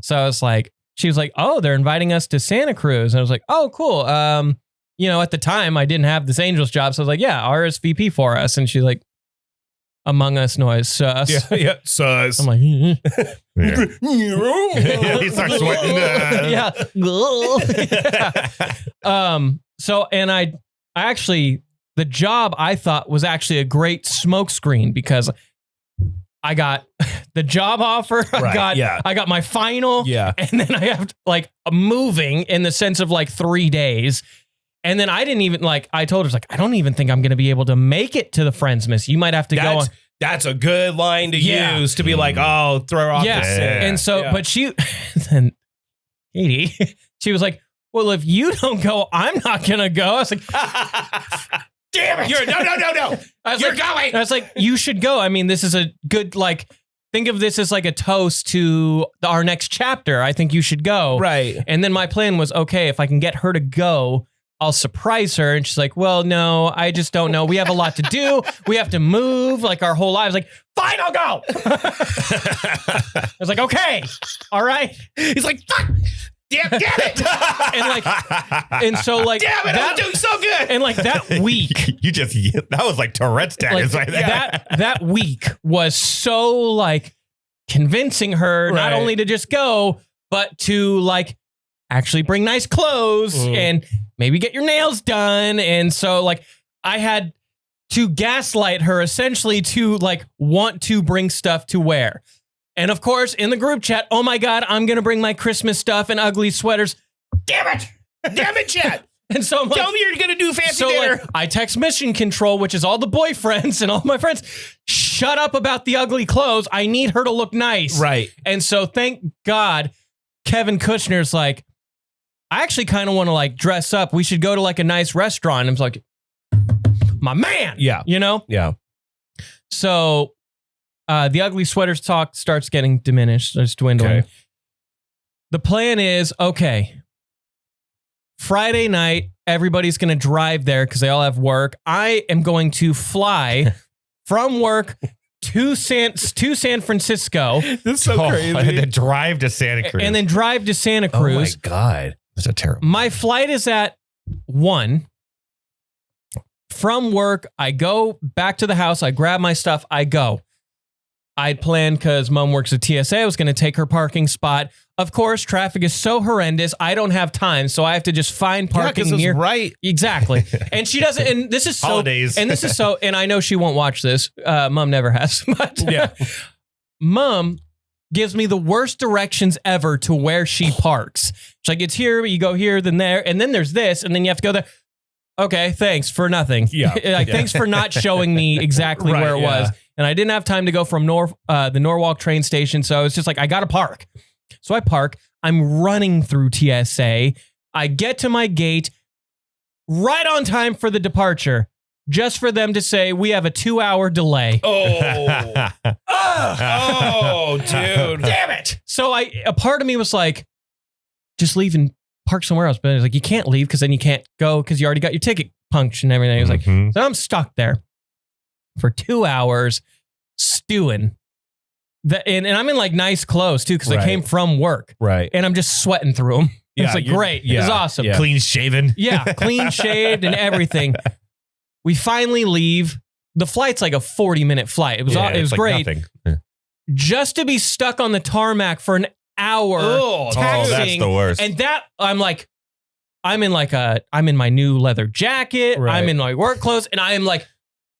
D: So I was like, she was like, oh, they're inviting us to Santa Cruz. And I was like, oh, cool. You know, at the time I didn't have this Angels job. So I was like, yeah, RSVP for us. And she's like, Among Us noise, sus.
B: Yeah, sus.
D: I'm like,
E: He starts sweating.
D: yeah. So, and I actually, the job I thought was actually a great smoke screen because I got the job offer. I got my final.
B: Yeah.
D: And then I have like moving in the sense of like 3 days. And then I didn't even I told her, like, I don't even think I'm going to be able to make it to the Friendsmas. You might have to go on.
B: That's a good line to use to be like, oh, throw her off the scent.
D: And so, but she, then Katie, she was like, well, if you don't go, I'm not going to go. I was like, damn it.
B: No.
D: You're going. I was like, you should go. I mean, this is a good, think of this as like a toast to our next chapter. I think you should go.
B: Right.
D: And then my plan was, okay, if I can get her to go, I'll surprise her. And she's like, well, no, I just don't know. We have a lot to do. We have to move like our whole lives. Like, fine, I'll go. I was like, okay. All right.
B: He's like, fuck. Damn it.
D: And so
B: damn it, I'm doing so good.
D: And like that week.
E: That was like Tourette's status right there.
D: That week was so like convincing her not only to just go, but to like actually bring nice clothes and maybe get your nails done. And so like I had to gaslight her essentially to like want to bring stuff to wear. And of course, in the group chat, oh my God, I'm going to bring my Christmas stuff and ugly sweaters. Damn it, chat. And so I'm like,
B: tell me you're going to do fancy dinner.
D: Like, I text Mission Control, which is all the boyfriends and all my friends. Shut up about the ugly clothes. I need her to look nice.
B: Right.
D: And so thank God, Kevin Kushner's like, I actually kind of want to like dress up. We should go to like a nice restaurant. And I was like, my man.
B: Yeah.
D: You know?
B: Yeah.
D: So the ugly sweaters talk starts getting diminished. It's dwindling.
B: Okay.
D: The plan is, okay, Friday night, everybody's going to drive there because they all have work. I am going to fly from work to San Francisco.
B: This is so crazy.
E: And then drive to Santa Cruz.
D: And then drive to Santa Cruz.
B: Oh my God.
E: That's a terrible.
D: My flight is at 1. From work, I go back to the house. I grab my stuff. I go. I'd planned because mom works at TSA. I was going to take her parking spot. Of course, traffic is so horrendous. I don't have time, so I have to just find parking near.
B: Right.
D: Exactly. And she doesn't. And this is so.
E: Holidays.
D: And this is so. And I know she won't watch this. Mom never has. But
B: Yeah.
D: Mom gives me the worst directions ever to where she parks. She's like, it's here. You go here, then there, and then there's this, and then you have to go there. Okay, thanks for nothing.
B: Yeah.
D: Like, thanks for not showing me exactly where it was. And I didn't have time to go from the Norwalk train station. So it's just like, I got to park. So I park. I'm running through TSA. I get to my gate right on time for the departure, just for them to say, we have a 2-hour delay.
B: Oh. Oh, dude.
D: Damn it. So a part of me was like, just leave and park somewhere else. But I was like, you can't leave because then you can't go because you already got your ticket punched and everything. I was like, so I'm stuck there for 2 hours stewing. And I'm in like nice clothes too because I came from work.
B: Right.
D: And I'm just sweating through them.
B: Yeah,
D: It's like, great. It's awesome.
B: Yeah.
E: Clean shaven.
D: Yeah, clean shaved and everything. We finally leave. The flight's like a 40-minute flight. It was it was
E: like
D: great.
E: nothing.
D: Just to be stuck on the tarmac for an hour
B: taxiing.
E: That's the worst.
D: and that I'm in my new leather jacket.
B: Right.
D: I'm in my work clothes, and I am like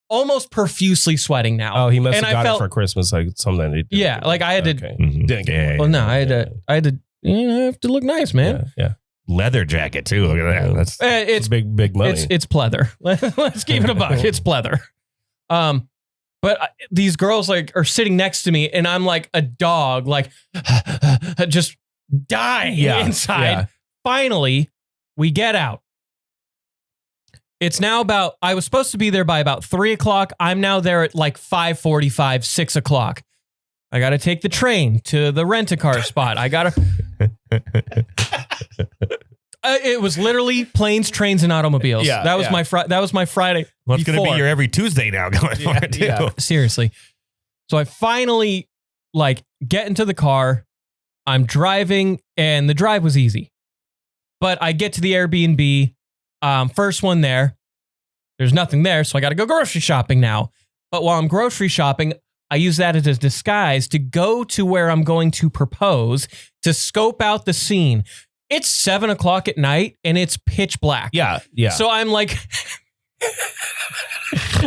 D: almost profusely sweating now.
B: Oh, he must
D: And
B: have
D: I
B: got
D: felt-
B: it for Christmas, like something. He did.
D: Yeah, like I had to.
B: Okay.
E: Mhm.
B: Didn't get
E: Yeah,
B: it.
D: Well, no, I had to. I have to look nice, man.
B: Yeah.
E: Leather jacket too. Look at that. That's
D: It's
B: big money.
D: It's pleather. Let's keep it a buck. It's pleather. But these girls like are sitting next to me, and I'm like a dog, like just dying inside.
B: Yeah.
D: Finally, we get out. It's now I was supposed to be there by about 3:00. I'm now there at like 5:45, 6:00. I got to take the train to the rent-a-car spot. I got to. It was literally planes, trains, and automobiles.
B: Yeah,
D: that was
B: yeah.
D: that was my Friday.
E: well, it's going to be
D: before.
E: your every Tuesday now going forward too.
B: yeah.
D: Seriously. So I finally like get into the car. I'm driving, and the drive was easy. But I get to the Airbnb, first one there. There's nothing there, so I got to go grocery shopping now. But while I'm grocery shopping, I use that as a disguise to go to where I'm going to propose, to scope out the scene. It's 7:00 at night, and it's pitch black.
B: Yeah. Yeah.
D: So I'm like,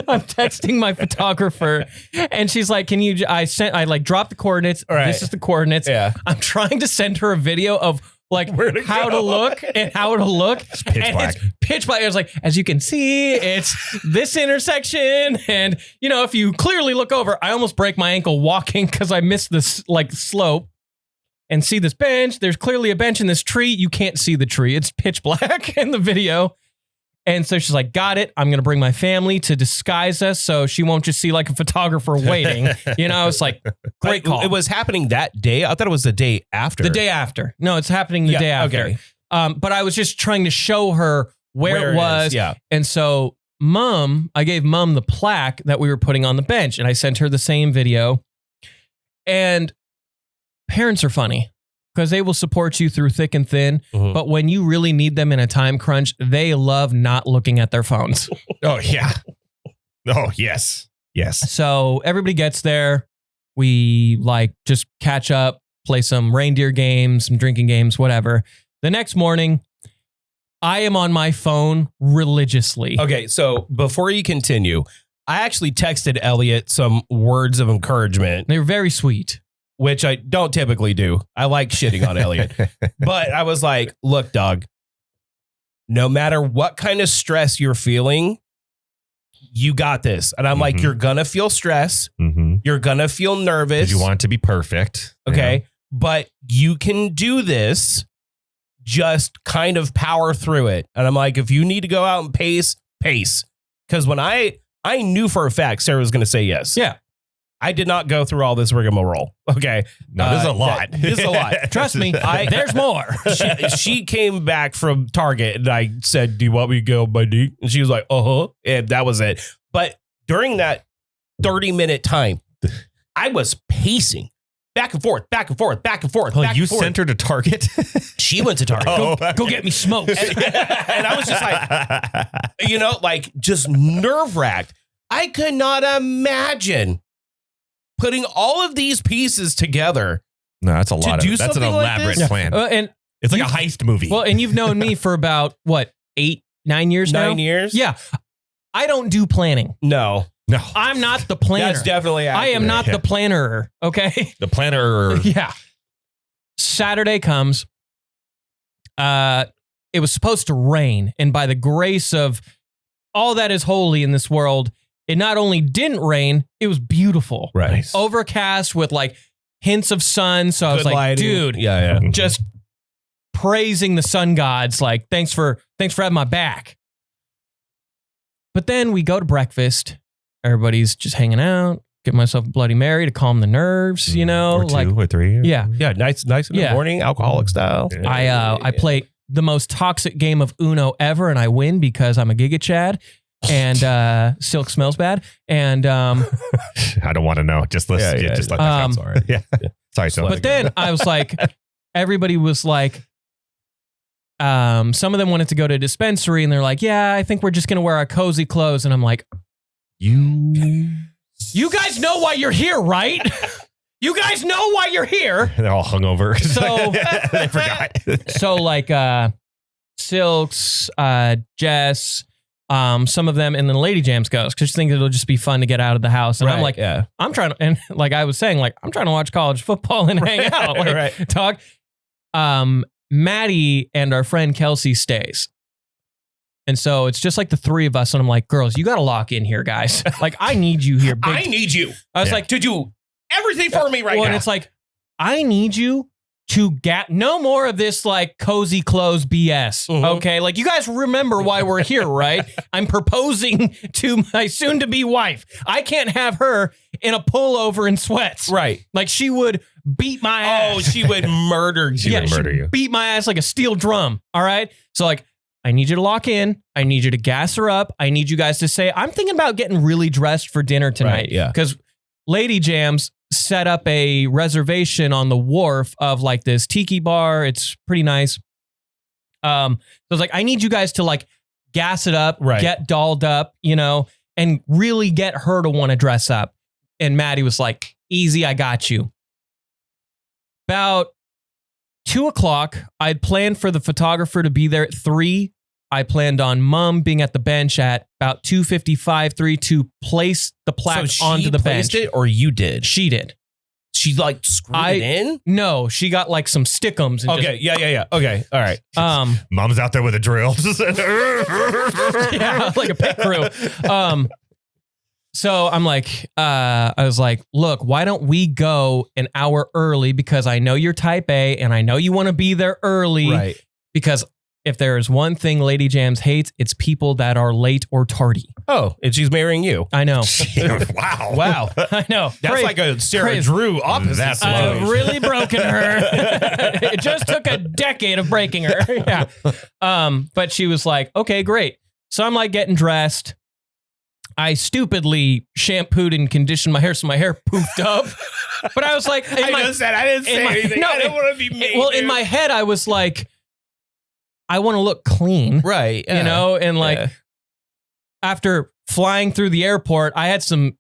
D: I'm texting my photographer, and she's like, "Can you?" I like dropped the coordinates.
B: Right.
D: This is the coordinates.
B: Yeah.
D: I'm trying to send her a video of like how to look and how to look. It's
E: pitch black.
D: It's pitch black. I was like, as you can see, it's this intersection, and if you clearly look over, I almost break my ankle walking because I missed this like slope. And see this bench. There's clearly a bench in this tree. You can't see the tree. It's pitch black in the video. And so she's like, got it. I'm going to bring my family to disguise us so she won't just see like a photographer waiting. It's like, great call.
B: It was happening that day. I thought it was the day after.
D: the day after. No, it's happening the day after.
B: Okay.
D: But I was just trying to show her where it was.
B: is, yeah.
D: And so I gave Mom the plaque that we were putting on the bench, and I sent her the same video. And parents are funny because they will support you through thick and thin.
B: Mhm.
D: But when you really need them in a time crunch, they love not looking at their phones.
E: Oh yeah. Oh yes. Yes.
D: So everybody gets there. We like just catch up, play some reindeer games, some drinking games, whatever. The next morning, I am on my phone religiously.
B: Okay, so before you continue, I actually texted Elliott some words of encouragement,
D: They're very sweet.
B: which I don't typically do. I like shitting on Elliott. But I was like, look, dog, no matter what kind of stress you're feeling, you got this. And I'm like,
E: Mhm.
B: you're going to feel stress.
E: Mm-hmm.
B: You're going to feel nervous.
E: You want it to be perfect.
B: Okay. But you can do this. Just kind of power through it. And I'm like, if you need to go out and pace. Because when I knew for a fact Sarah was going to say yes.
D: Yeah.
B: I did not go through all this rigmarole. Okay.
E: No, this is a lot.
B: This is a lot.
D: Trust me, there's more.
B: She came back from Target and I said, do you want me to go, buddy? And she was like, uh-huh. And that was it. But during that 30-minute time, I was pacing back and forth, back and forth, back and forth.
E: Oh,
B: back
E: you
B: and forth.
E: sent her to Target?
B: She went to Target.
D: Go get me smoked.
B: And I was just like, just nerve-wracked. I could not imagine putting all of these pieces together.
E: No, that's a lot
B: do
E: of that's an
B: something like
E: elaborate
B: this?
E: plan.
D: And
E: It's like a heist movie.
D: well, and you've known me for about what 8-9 years now.
B: 9 years?
D: Yeah, I don't do planning.
B: No.
E: no,
D: I'm not the planner.
B: That's definitely
D: I am
B: accurate.
D: not the planner. Okay.
E: the planner.
D: Yeah. Saturday comes. It was supposed to rain, and by the grace of all that is holy in this world, it not only didn't rain, it was beautiful.
B: Right.
D: Overcast with like hints of sun. So I was
B: Good
D: like,
B: lighting.
D: dude,
B: Yeah.
D: just praising the sun gods. Like, thanks for having my back. But then we go to breakfast. Everybody's just hanging out. Get myself a Bloody Mary to calm the nerves, you know,
E: or 2
D: like,
E: or 3.
D: yeah.
B: Yeah. Nice in the
D: Yeah.
B: morning, alcoholic style.
D: I play the most toxic game of Uno ever, and I win because I'm a Giga Chad, and Silk smells bad. And
E: I don't want to know. Just listen.
B: Yeah,
E: just let
B: I'm sorry.
E: yeah. Sorry, Silk.
D: but then I was like, everybody was like, some of them wanted to go to a dispensary, and they're like, yeah, I think we're just gonna wear our cozy clothes. And I'm like, you guys know why you're here, right? You guys know why you're here.
E: They're all hungover.
D: So-
E: they forgot.
D: So like Silks, Jess, some of them, and then Lady Jams goes because she thinks it'll just be fun to get out of the house. And I'm like,
B: yeah.
D: I'm trying to, and like I was saying, like I'm trying to watch college football and hang out, like
B: Right.
D: talk. Maddie and our friend Kelsey stays. And so it's just like the three of us. And I'm like, girls, you got to lock in here, guys. Like, I need you here.
B: I need you
D: I was
E: Yeah.
D: like,
B: to do everything for me right
D: well,
B: now.
D: and it's like, I need you to get no more of this like cozy clothes BS.
B: Mhm.
D: Okay. Like, you guys remember why we're here, right? I'm proposing to my soon to be wife. I can't have her in a pullover and sweats.
B: right.
D: Like, she would beat my ass.
B: Oh, she would murder you.
E: She would murder you.
D: Beat my ass like a steel drum. All right. So like, I need you to lock in. I need you to gas her up. I need you guys to say, I'm thinking about getting really dressed for dinner tonight.
B: Right, yeah.
D: Because Lady Jams set up a reservation on the wharf of like this tiki bar. It's pretty nice. So I was like, I need you guys to like gas it up,
B: Right.
D: get dolled up, you know, and really get her to want to dress up. And Maddie was like, easy, I got you. About 2:00, I'd planned for the photographer to be there at 3. I planned on Mom being at the bench at about 2:55, 3 to place the plaque
B: So
D: onto
B: she
D: the
B: placed
D: bench.
B: it, or you did?
D: She did.
B: She like screwed it in?
D: No, she got like some stickums. And
B: Okay. Yeah. Okay. All right.
E: Mom's out there with a drill.
D: yeah, like a pit crew. So I'm like, I was like, look, why don't we go an hour early? Because I know you're type A and I know you want to be there early.
B: Right.
D: Because if there is one thing Lady Jams hates, it's people that are late or tardy.
B: Oh, and she's marrying you.
D: I know.
E: Wow.
B: Wow.
D: I know.
B: That's
D: Crazy.
B: like a Sarah
D: Crazy.
B: Drew opposite.
E: That's
D: I've
E: low.
D: really broken her. It just took a decade of breaking her. Yeah. But she was like, okay, great. So I'm like getting dressed. I stupidly shampooed and conditioned my hair so my hair poofed up. But I was like,
B: I just said I didn't say anything.
D: No,
B: I don't want to be mean.
D: well, in my head, I was like, I want to look clean,
B: right,
D: you know, and like
B: yeah.
D: after flying through the airport, I had some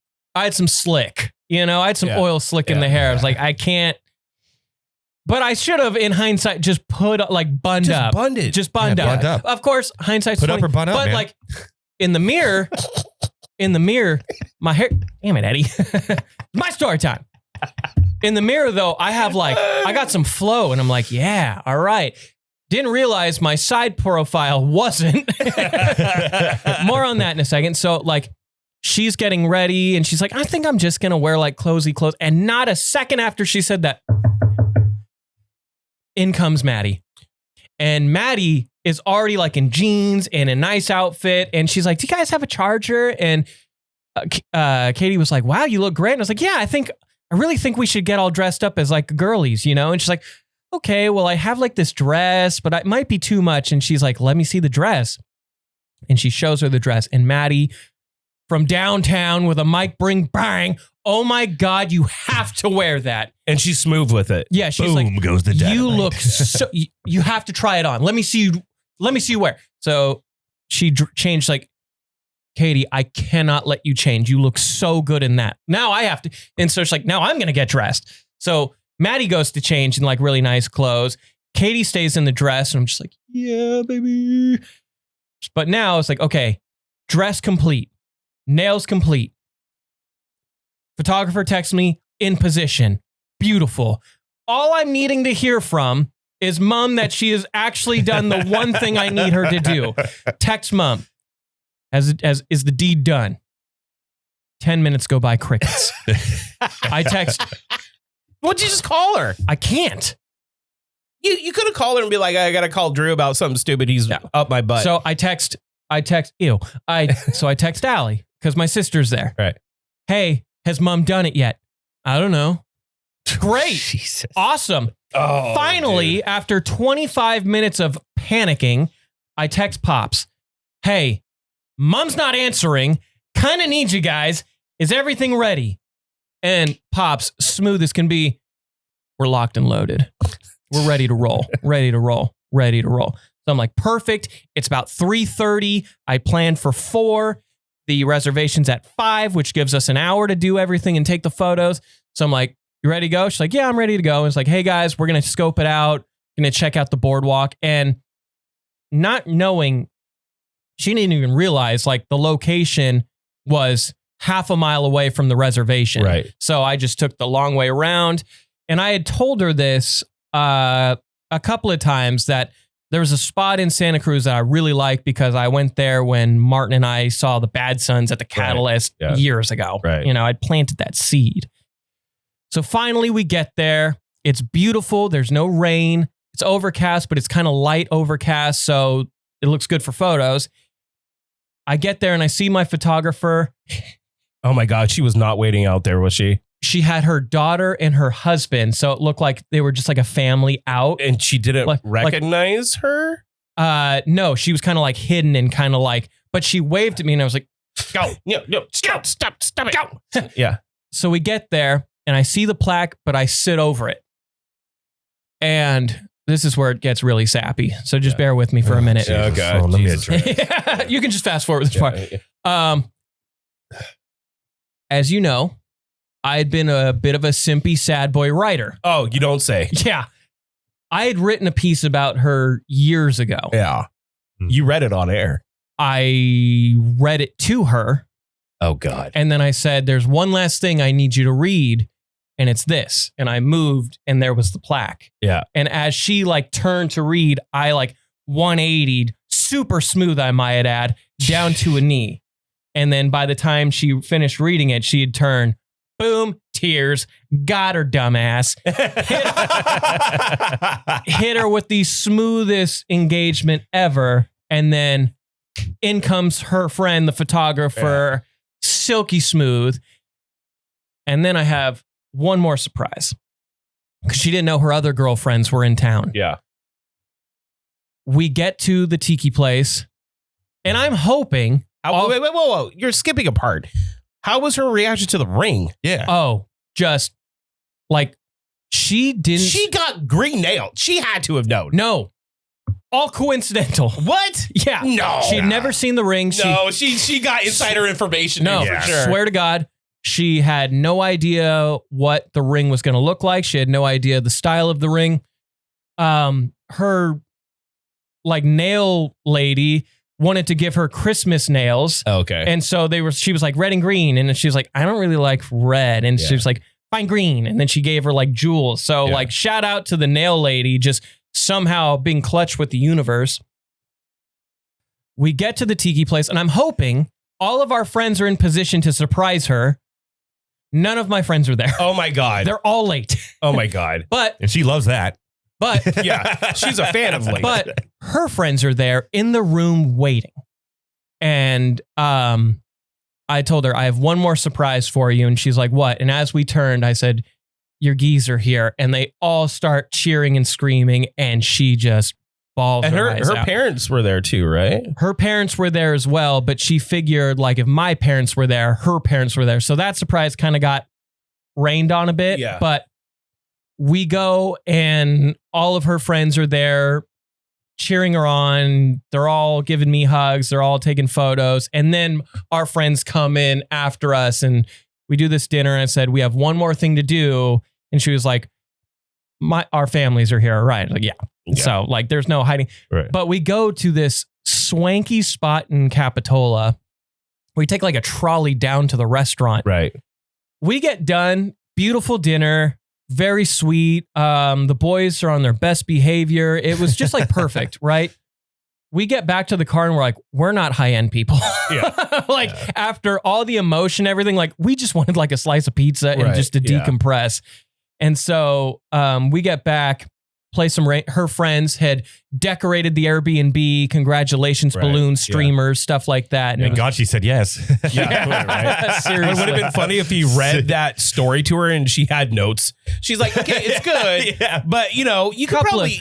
D: slick, you know, I had some
B: Yeah.
D: oil slick in the hair. I was like, I can't. But I should have, in hindsight, just put like bunned
B: Just
D: up,
B: bunned it.
D: just bunned
E: Yeah,
D: up.
E: bunned up.
D: Of course, hindsight's
E: Put up
D: 20,
E: or bun up,
D: but
E: man.
D: like in the mirror, my hair. Damn it, Eddie. My story time. In the mirror, though, I have like I got some flow, and I'm like, yeah, all right. Didn't realize my side profile wasn't. More on that in a second. So like, she's getting ready, and she's like, I think I'm just gonna wear like cozy clothes. And not a second after she said that, in comes Maddie. And Maddie is already like in jeans and a nice outfit. And she's like, do you guys have a charger? And Katie was like, wow, you look great. And I was like, yeah, I really think we should get all dressed up as like girlies, you know? And she's like, okay, well, I have like this dress, but it might be too much. And she's like, let me see the dress. And she shows her the dress. And Maddie from downtown with a mic bang. Oh my God, you have to wear that.
B: And she's smooth with it.
D: Yeah, she's
E: Boom
D: like,
E: goes the
D: you
E: dynamite.
D: look so, you have to try it on. Let me see you wear. So she changed like Katie, I cannot let you change. You look so good in that. Now I have to. And so she's like, now I'm going to get dressed. So Maddie goes to change in like really nice clothes. Katie stays in the dress. And I'm just like, yeah, baby. But now it's like, okay, dress complete. Nails complete. Photographer texts me in position. Beautiful. All I'm needing to hear from is Mom that she has actually done the one thing I need her to do. Text Mom. As is the deed done? 10 minutes go by, crickets. I text.
B: What'd you just call her?
D: I can't.
B: You could have called her and be like, I got to call Drew about something stupid. He's up my butt.
D: So I text, ew. So I text Allie because my sister's there.
B: Right.
D: Hey, has Mom done it yet? I don't know. Great.
B: Jesus.
D: Awesome.
B: Oh,
D: Finally,
B: dude.
D: after 25 minutes of panicking, I text Pops. Hey, Mom's not answering. Kind of need you guys. Is everything ready? And Pops, smooth as can be, we're locked and loaded. We're ready to roll. Ready to roll. Ready to roll. So I'm like, perfect. It's about 3:30. I planned for 4. The reservation's at 5, which gives us an hour to do everything and take the photos. So I'm like, you ready to go? She's like, yeah, I'm ready to go. And it's like, hey guys, we're going to scope it out. Going to check out the boardwalk. And not knowing, she didn't even realize like the location was half a mile away from the reservation.
B: Right.
D: So I just took the long way around. And I had told her this a couple of times that there was a spot in Santa Cruz that I really liked because I went there when Martin and I saw the Bad Sons at the Catalyst years ago.
B: Right.
D: You know, I'd planted that seed. So finally we get there. It's beautiful. There's no rain. It's overcast, but it's kind of light overcast. So it looks good for photos. I get there and I see my photographer.
B: Oh my God. She was not waiting out there, was she?
D: She had her daughter and her husband. So it looked like they were just like a family out.
B: And she didn't recognize her?
D: No, she was kind of like hidden and kind of like, but she waved at me and I was like,
B: go. No, stop it. Go. Yeah.
D: So we get there and I see the plaque, but I sit over it. And this is where it gets really sappy. So just bear with me for a minute.
B: Oh, God.
E: Let me address.
D: You can just fast forward this part. As you know, I had been a bit of a simpy sad boy writer.
B: Oh, you don't say.
D: Yeah. I had written a piece about her years ago.
B: Yeah. You read it on air.
D: I read it to her.
B: Oh, God.
D: And then I said, there's one last thing I need you to read. And it's this. And I moved and there was the plaque.
B: Yeah.
D: And as she like turned to read, I like 180'd, super smooth, I might add, down to a knee. And then by the time she finished reading it, she had turned, boom, tears, got her dumbass. Hit her with the smoothest engagement ever. And then in comes her friend, the photographer, silky smooth. And then I have one more surprise because she didn't know her other girlfriends were in town.
B: Yeah.
D: We get to the tiki place and I'm hoping.
B: Wait, whoa. You're skipping a part. How was her reaction to the ring?
E: Yeah.
D: Oh, just like she didn't.
B: She got green nailed. She had to have known.
D: No. All coincidental.
B: What?
D: Yeah.
B: No.
D: She'd never seen the ring.
B: She got insider information.
D: No,
B: for sure.
D: Swear to God. She had no idea what the ring was going to look like. She had no idea the style of the ring. Her like nail lady wanted to give her Christmas nails.
B: Okay.
D: And so she was like red and green. And she was like, I don't really like red. And she was like, fine green. And then she gave her like jewels. So like shout out to the nail lady, just somehow being clutch with the universe. We get to the tiki place and I'm hoping all of our friends are in position to surprise her. None of my friends are there.
B: Oh my God.
D: They're all late.
B: Oh my God.
E: And she loves that.
D: But
B: yeah, she's a fan of late.
D: But her friends are there in the room waiting. And I told her, I have one more surprise for you. And she's like, what? And as we turned, I said, your geese are here. And they all start cheering and screaming. And she just balls
B: and
D: her eyes
B: her
D: out.
B: parents were there too, right?
D: Her parents were there as well. But she figured like if my parents were there, her parents were there. So that surprise kind of got rained on a bit.
B: Yeah.
D: But we go and all of her friends are there. cheering her on. They're all giving me hugs. They're all taking photos. And then our friends come in after us and we do this dinner. And I said, we have one more thing to do. And she was like, our families are here. Right. Like, yeah. So like, there's no hiding.
E: Right.
D: But we go to this swanky spot in Capitola. We take like a trolley down to the restaurant.
B: Right.
D: We get done. Beautiful dinner. Very sweet. The boys are on their best behavior. It was just like perfect, right? We get back to the car and we're like, we're not high-end people.
B: Yeah.
D: After all the emotion, everything, like we just wanted like a slice of pizza and just to decompress. And so we get back, play some her friends had decorated the Airbnb, congratulations, balloons, streamers, stuff like that.
E: And God, she said yes.
B: Right? Seriously. It would have been funny if he read that story to her and she had notes. She's like, okay, it's good, but you know, you could probably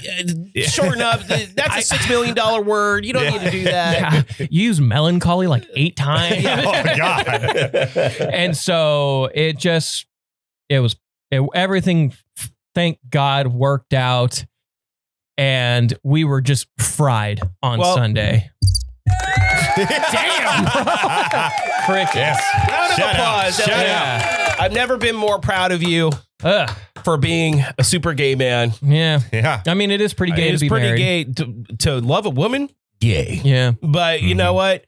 B: shorten up. That's a $6 million word. You don't need to do that.
D: You use melancholy like 8 times.
E: Oh my God.
D: And so everything, thank God, worked out. And we were just fried on Sunday.
B: Damn.
D: Crickets.
B: Yes. Round of applause.
E: Shout out.
B: I've never been more proud of you for being a super gay man.
D: Yeah. I mean, it is pretty gay to be married.
B: It is pretty gay to love a woman. Gay.
D: Yeah.
B: But you know what?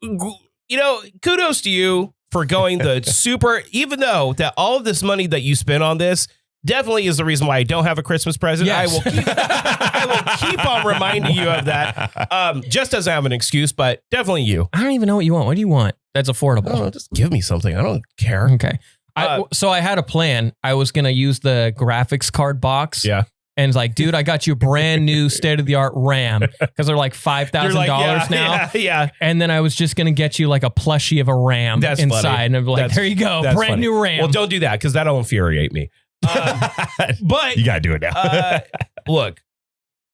B: Kudos to you for going the super, even though that all of this money that you spent on this definitely is the reason why I don't have a Christmas present.
D: Yes.
B: I will keep on reminding you of that. Just as I have an excuse, but definitely you.
D: I don't even know what you want. What do you want? That's affordable.
B: Oh, just give me something. I don't care.
D: Okay. So I had a plan. I was going to use the graphics card box.
B: Yeah.
D: And it's like, dude, I got you a brand new state-of-the-art RAM because they're like $5,000 now.
B: Yeah.
D: And then I was just going to get you like a plushie of a RAM inside.
B: Funny.
D: And I'm like, there you go. Brand new RAM.
B: Well, don't do that because that'll infuriate me. But
E: you got to do it now.
B: Look,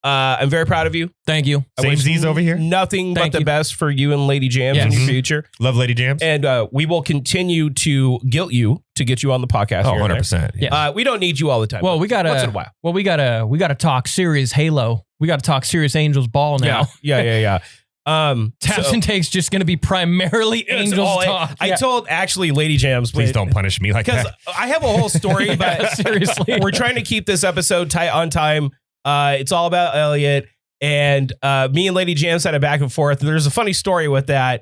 B: I'm very proud of you.
D: Thank you.
E: Same Z's over here.
B: Nothing but the best for you and Lady Jams in your future.
E: Love Lady Jams.
B: And we will continue to guilt you to get you on the podcast.
E: Oh, 100%.
D: Yeah.
B: We don't need you all the time.
D: Well, we gotta
B: once in a while.
D: Well, we gotta talk serious Halo. We gotta talk serious Angels Ball now.
B: Yeah.
D: Taps and takes just gonna be primarily Angels talk.
B: I told actually Lady Jams,
E: please don't punish me like that.
B: Because I have a whole story, but
D: seriously,
B: we're trying to keep this episode tight on time. It's all about Elliott. And me and Lady Jams had a back and forth. There's a funny story with that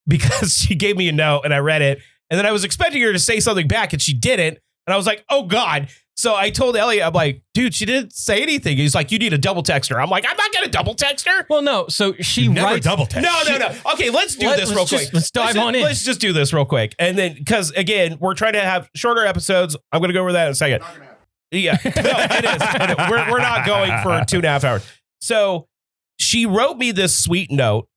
B: because she gave me a note and I read it. And then I was expecting her to say something back and she didn't. And I was like, oh God. So I told Elliott, I'm like, dude, she didn't say anything. He's like, you need a double text her. I'm like, I'm not going to double text her.
D: Well, no. So she writes.
E: Double text.
B: No. Okay, let's do this real quick.
D: Let's dive on in.
B: Let's just do this real quick. And then, because again, we're trying to have shorter episodes. I'm going to go over that in a second. Yeah, no, it is. We're not going for 2.5 hours. So she wrote me this sweet note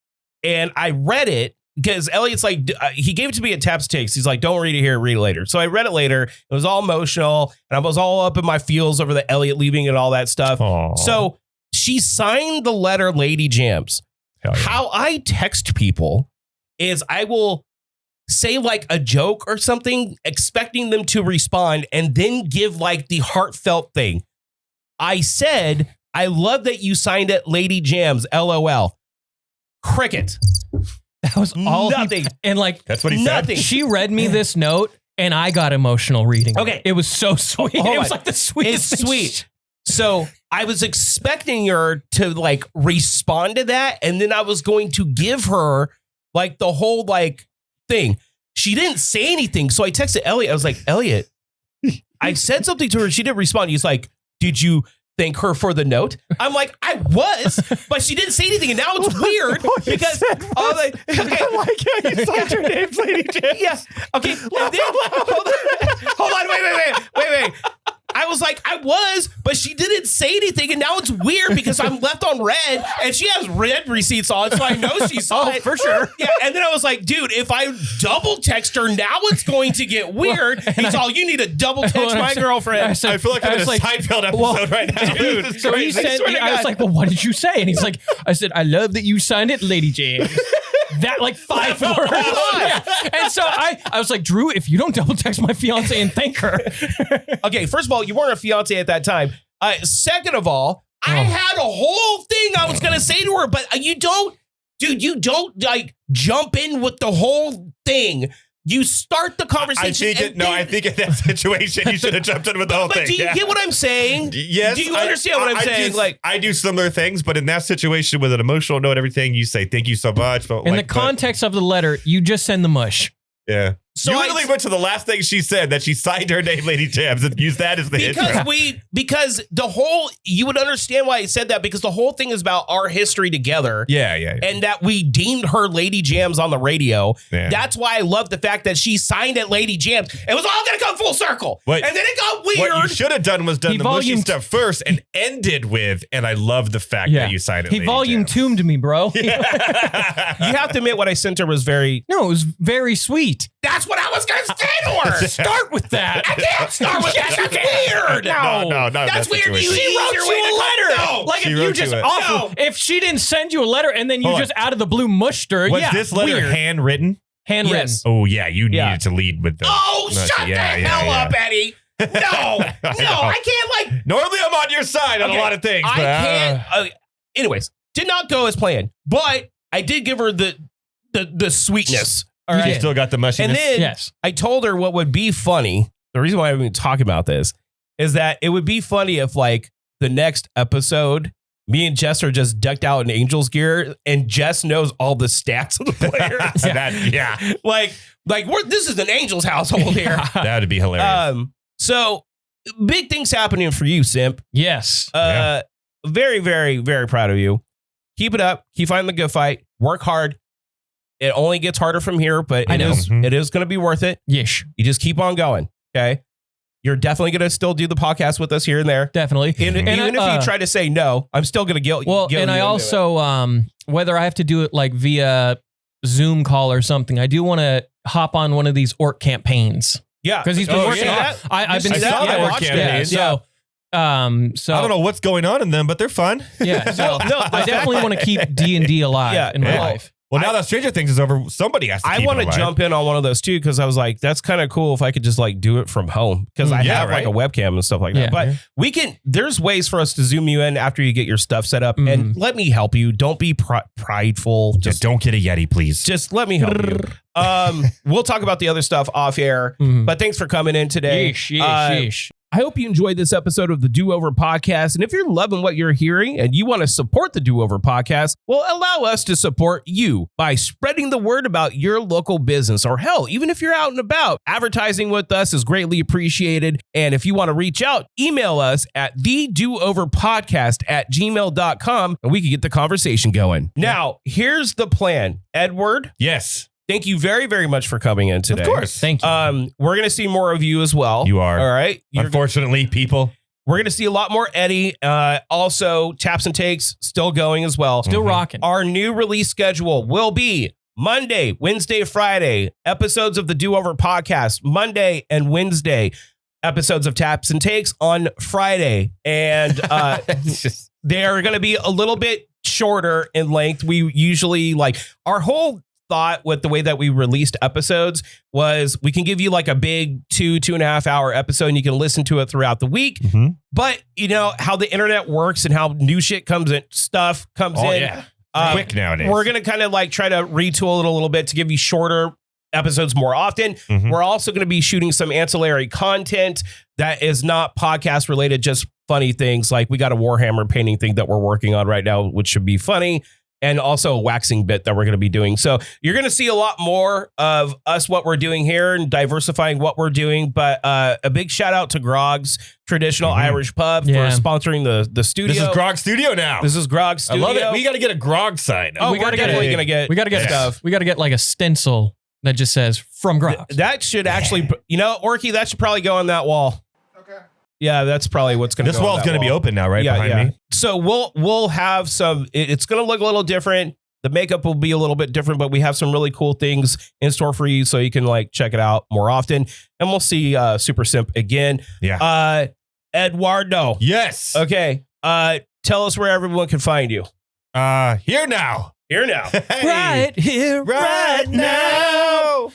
B: and I read it because Elliott's like, he gave it to me at Taps Takes. He's like, don't read it here, read it later. So I read it later. It was all emotional and I was all up in my feels over the Elliott leaving and all that stuff.
E: Aww.
B: So she signed the letter Lady Jams.
E: Yeah.
B: How I text people is I will say like a joke or something, expecting them to respond and then give like the heartfelt thing. I said, I love that you signed it, Lady Jams, LOL. Cricket.
D: That was all.
B: Nothing.
D: And like,
E: that's what he
B: nothing.
E: said.
D: She read me this note and I got emotional reading.
B: Okay.
D: It was so sweet. It was like the sweetest.
B: It's sweet. So I was expecting her to like respond to that. And then I was going to give her like the whole like thing. She didn't say anything. So I texted Elliott. I was like, Elliott, I said something to her. She didn't respond. He's like, did you thank her for the note? I'm like, I was, but she didn't say anything. And now it's weird because I was like, okay.
E: I like how you signed your name, Lady Jams.
B: Yes. Okay. And then, hold on. Wait. I was like, I was, but she didn't say anything. And now it's weird because I'm left on red and she has red receipts on. So I know she saw it.
D: For sure.
B: Yeah. And then I was like, dude, if I double text her, now it's going to get weird. He's all, you need to double text my girlfriend.
E: I feel like I'm in a Seinfeld episode right now.
B: Dude,
D: so he said, I was like, well, what did you say? And he's like, I said, I love that you signed it, Lady Jams. That like 5 words. Yeah. And so I was like, Drew, if you don't double text my fiance and thank her.
B: Okay, first of all, you weren't a fiance at that time. Second of all, I had a whole thing I was going to say to her, but you don't like jump in with the whole thing. You start the conversation.
E: I think in that situation, you should have jumped in with the whole thing.
B: But do you get what I'm saying?
E: Yes.
B: Do you understand what I'm saying?
E: I do similar things, but in that situation with an emotional note, everything, you say, thank you so much. But
D: in the context of the letter, you just send the mush.
E: Yeah.
B: So
E: you literally went to the last thing she said, that she signed her name, Lady Jams, and used that as the intro.
B: Because the whole, you would understand why I said that, because the whole thing is about our history together.
E: Yeah.
B: And that we deemed her Lady Jams on the radio.
E: Yeah.
B: That's why I love the fact that she signed at Lady Jams. It was all going to come full circle. And then it got weird.
E: What you should have done was done the mushy stuff first and ended with, and I love the fact that you signed it.
D: He volume tuned me, bro.
B: You have to admit what I sent her was very...
D: No, it was very sweet.
B: That's what I was going to say to her.
D: Start with that.
B: I can't start with that. That's weird.
E: No,
B: that's weird.
E: Situation.
B: She wrote you a letter.
D: No. Like if you just offer, if she didn't send you a letter and then you just out of the blue mushed her.
E: Was this letter handwritten?
D: Handwritten.
B: Yes.
E: Oh yeah, you needed to lead with the.
B: Oh, shut the hell up, Eddie. No, I can't like.
E: Normally, I'm on your side on a lot of things.
B: I can't. Anyways, did not go as planned, but I did give her the sweetness. All right,
E: you still got the mushiness.
B: And then I told her what would be funny. The reason why I've been talking about this is that it would be funny if, like, the next episode, me and Jess are just decked out in Angels gear, and Jess knows all the stats of the players. Like this is an Angels household here.
E: That would be hilarious.
B: So big things happening for you, Simp.
D: Yes.
B: Very, very, very proud of you. Keep it up. Keep fighting the good fight. Work hard. It only gets harder from here, but it is going to be worth it.
D: Yeesh.
B: You just keep on going. Okay. You're definitely going to still do the podcast with us here and there.
D: Definitely.
B: Even if you try to say no, I'm still going to guilt you.
D: Well, and I also, whether I have to do it like via Zoom call or something, I do want to hop on one of these orc campaigns.
B: Yeah.
D: Because he's been working on it. I've been
E: seeing that orc campaign.
D: So I
E: don't know what's going on in them, but they're fun.
D: Yeah. So I definitely want to keep D&D alive in my life.
E: Well, now that Stranger Things is over, somebody has to keep it alive. I want to
B: jump in on one of those too, because I was like, that's kind of cool if I could just like do it from home, because I have like a webcam and stuff like that. But we can, there's ways for us to zoom you in after you get your stuff set up, and let me help you. Don't be prideful.
E: Just don't get a Yeti, please.
B: Just let me help you. We'll talk about the other stuff off air, but thanks for coming in today.
D: Yeesh.
B: I hope you enjoyed this episode of the Do Over Podcast. And if you're loving what you're hearing and you want to support the Do Over Podcast, well, allow us to support you by spreading the word about your local business. Or hell, even if you're out and about, advertising with us is greatly appreciated. And if you want to reach out, email us at thedooverpodcast@gmail.com and we can get the conversation going. Now, here's the plan. Edward?
E: Yes.
B: Thank you very, very much for coming in today.
E: Of course.
D: Thank you.
B: We're going to see more of you as well.
E: You are.
B: All right.
E: Unfortunately, people.
B: We're going to see a lot more Eddie. Also, Taps and Takes still going as well.
D: Still rocking.
B: Our new release schedule will be Monday, Wednesday, Friday. Episodes of the Do Over Podcast. Monday and Wednesday. Episodes of Taps and Takes on Friday. And they're going to be a little bit shorter in length. We usually like our whole thought with the way that we released episodes was we can give you like a big 2.5 hour episode and you can listen to it throughout the week. But you know how the internet works and how new shit comes in, stuff comes in.
E: Yeah. Quick nowadays.
B: We're going to kind of like try to retool it a little bit to give you shorter episodes more often. We're also going to be shooting some ancillary content that is not podcast related, just funny things. Like we got a Warhammer painting thing that we're working on right now, which should be funny. And also a waxing bit that we're going to be doing. So you're going to see a lot more of us, what we're doing here and diversifying what we're doing. But a big shout out to Grogg's Traditional Irish Pub for sponsoring the studio.
E: This is Grogg Studio now.
B: This is Grogg Studio.
E: I love it. We got to get a Grogg sign.
B: Oh, we're definitely going to get stuff.
D: We got to get like a stencil that just says from Grogg.
B: That should actually, you know, Orky, that should probably go on that wall. Yeah, that's probably what's going to go.
E: This wall's going to be open now, right behind me.
B: So we'll have some. It's going to look a little different. The makeup will be a little bit different, but we have some really cool things in store for you, so you can like check it out more often. And we'll see Super Simp again.
E: Yeah.
B: Eduardo.
E: Yes.
B: Okay. Tell us where everyone can find you.
E: Here now.
B: Here now.
E: Hey.
D: Right here,
E: right now.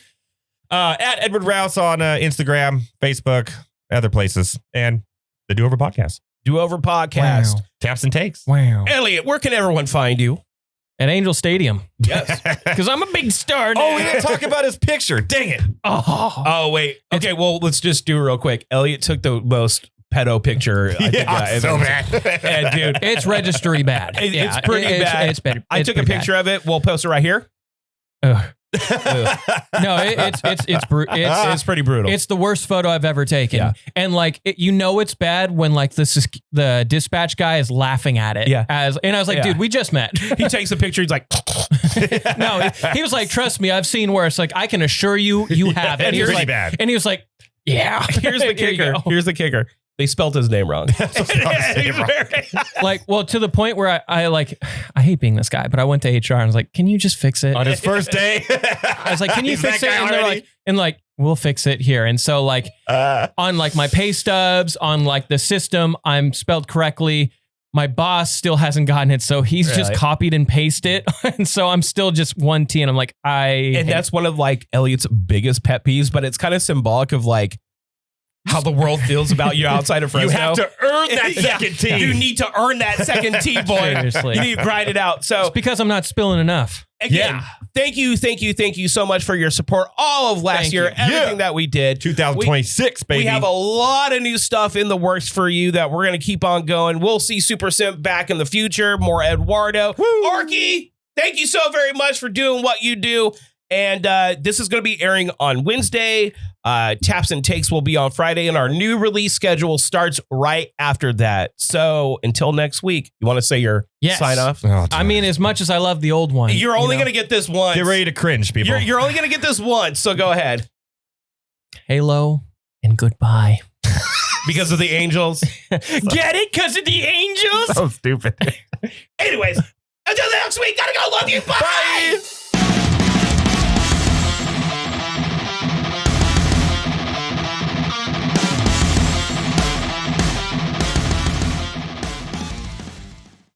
E: At Edward Rouse on Instagram, Facebook, other places, and the Do Over Podcast.
B: Do Over Podcast.
D: Wow.
E: Taps and takes.
D: Wow.
B: Elliott, where can everyone find you?
D: At Angel Stadium.
B: Yes.
D: Because I'm a big star now.
E: Oh, we didn't talk about his picture. Dang it.
B: Oh, wait. Okay, well, let's just do it real quick. Elliott took the most pedo picture. I think,
E: so bad.
B: And, dude,
D: It's registry bad.
B: it's pretty bad.
D: It's bad.
B: I took a picture of it. We'll post it right here.
D: Ugh. No, it's
B: pretty brutal.
D: It's the worst photo I've ever taken.
B: Yeah.
D: And like, it's bad when like the dispatch guy is laughing at it.
B: Yeah.
D: And I was like,
B: Yeah.
D: dude, we just met.
B: He takes a picture. He's like,
D: No, he was like, trust me, I've seen worse. Like, I can assure you, you have.
E: It's
D: And he was
E: pretty
D: like,
E: bad.
D: And he was like, yeah.
B: here's the
D: Here you
B: kicker.
D: go.
B: Here's the kicker. They spelt his name wrong.
D: Like, well, to the point where I hate being this guy, but I went to HR and was like, can you just fix it?
E: On his first day.
D: I was like, can you
E: He's
D: fix
E: that
D: it?
E: guy
D: And they're
E: already?
D: like, we'll fix it here. And so like on like my pay stubs, on like the system, I'm spelled correctly. My boss still hasn't gotten it, so he's just
B: Really?
D: copied and pasted it. And so I'm still just one T, and I'm like,
B: And that's one of like Elliott's biggest pet peeves, but it's kind of symbolic of like how the world feels about you outside of Fresno.
E: You have to earn that
B: Yeah.
E: second T.
B: You need to earn that second T, boy.
D: Seriously.
B: You need to grind it out. So
D: it's because I'm not spilling enough.
B: again,
E: Yeah.
B: thank you so much for your support all of last
D: Thank
B: year,
D: you.
B: everything that we did.
E: 2026, baby.
B: We have a lot of new stuff in the works for you that we're going to keep on going. We'll see Super Simp back in the future. More Eduardo. Arky, thank you so very much for doing what you do. And this is going to be airing on Wednesday. Taps and Takes will be on Friday, and our new release schedule starts right after that. So until next week, you want to say your
D: Yes.
B: sign off?
E: Oh,
D: I mean, as much as I love the old one,
B: You're only going to get this once.
E: get ready to cringe, people.
B: You're only going to get this once. So go ahead.
D: Halo and goodbye.
B: Because of the Angels.
D: Get it? Because of the Angels?
E: so stupid.
B: Anyways, until next week, gotta go. Love you. Bye.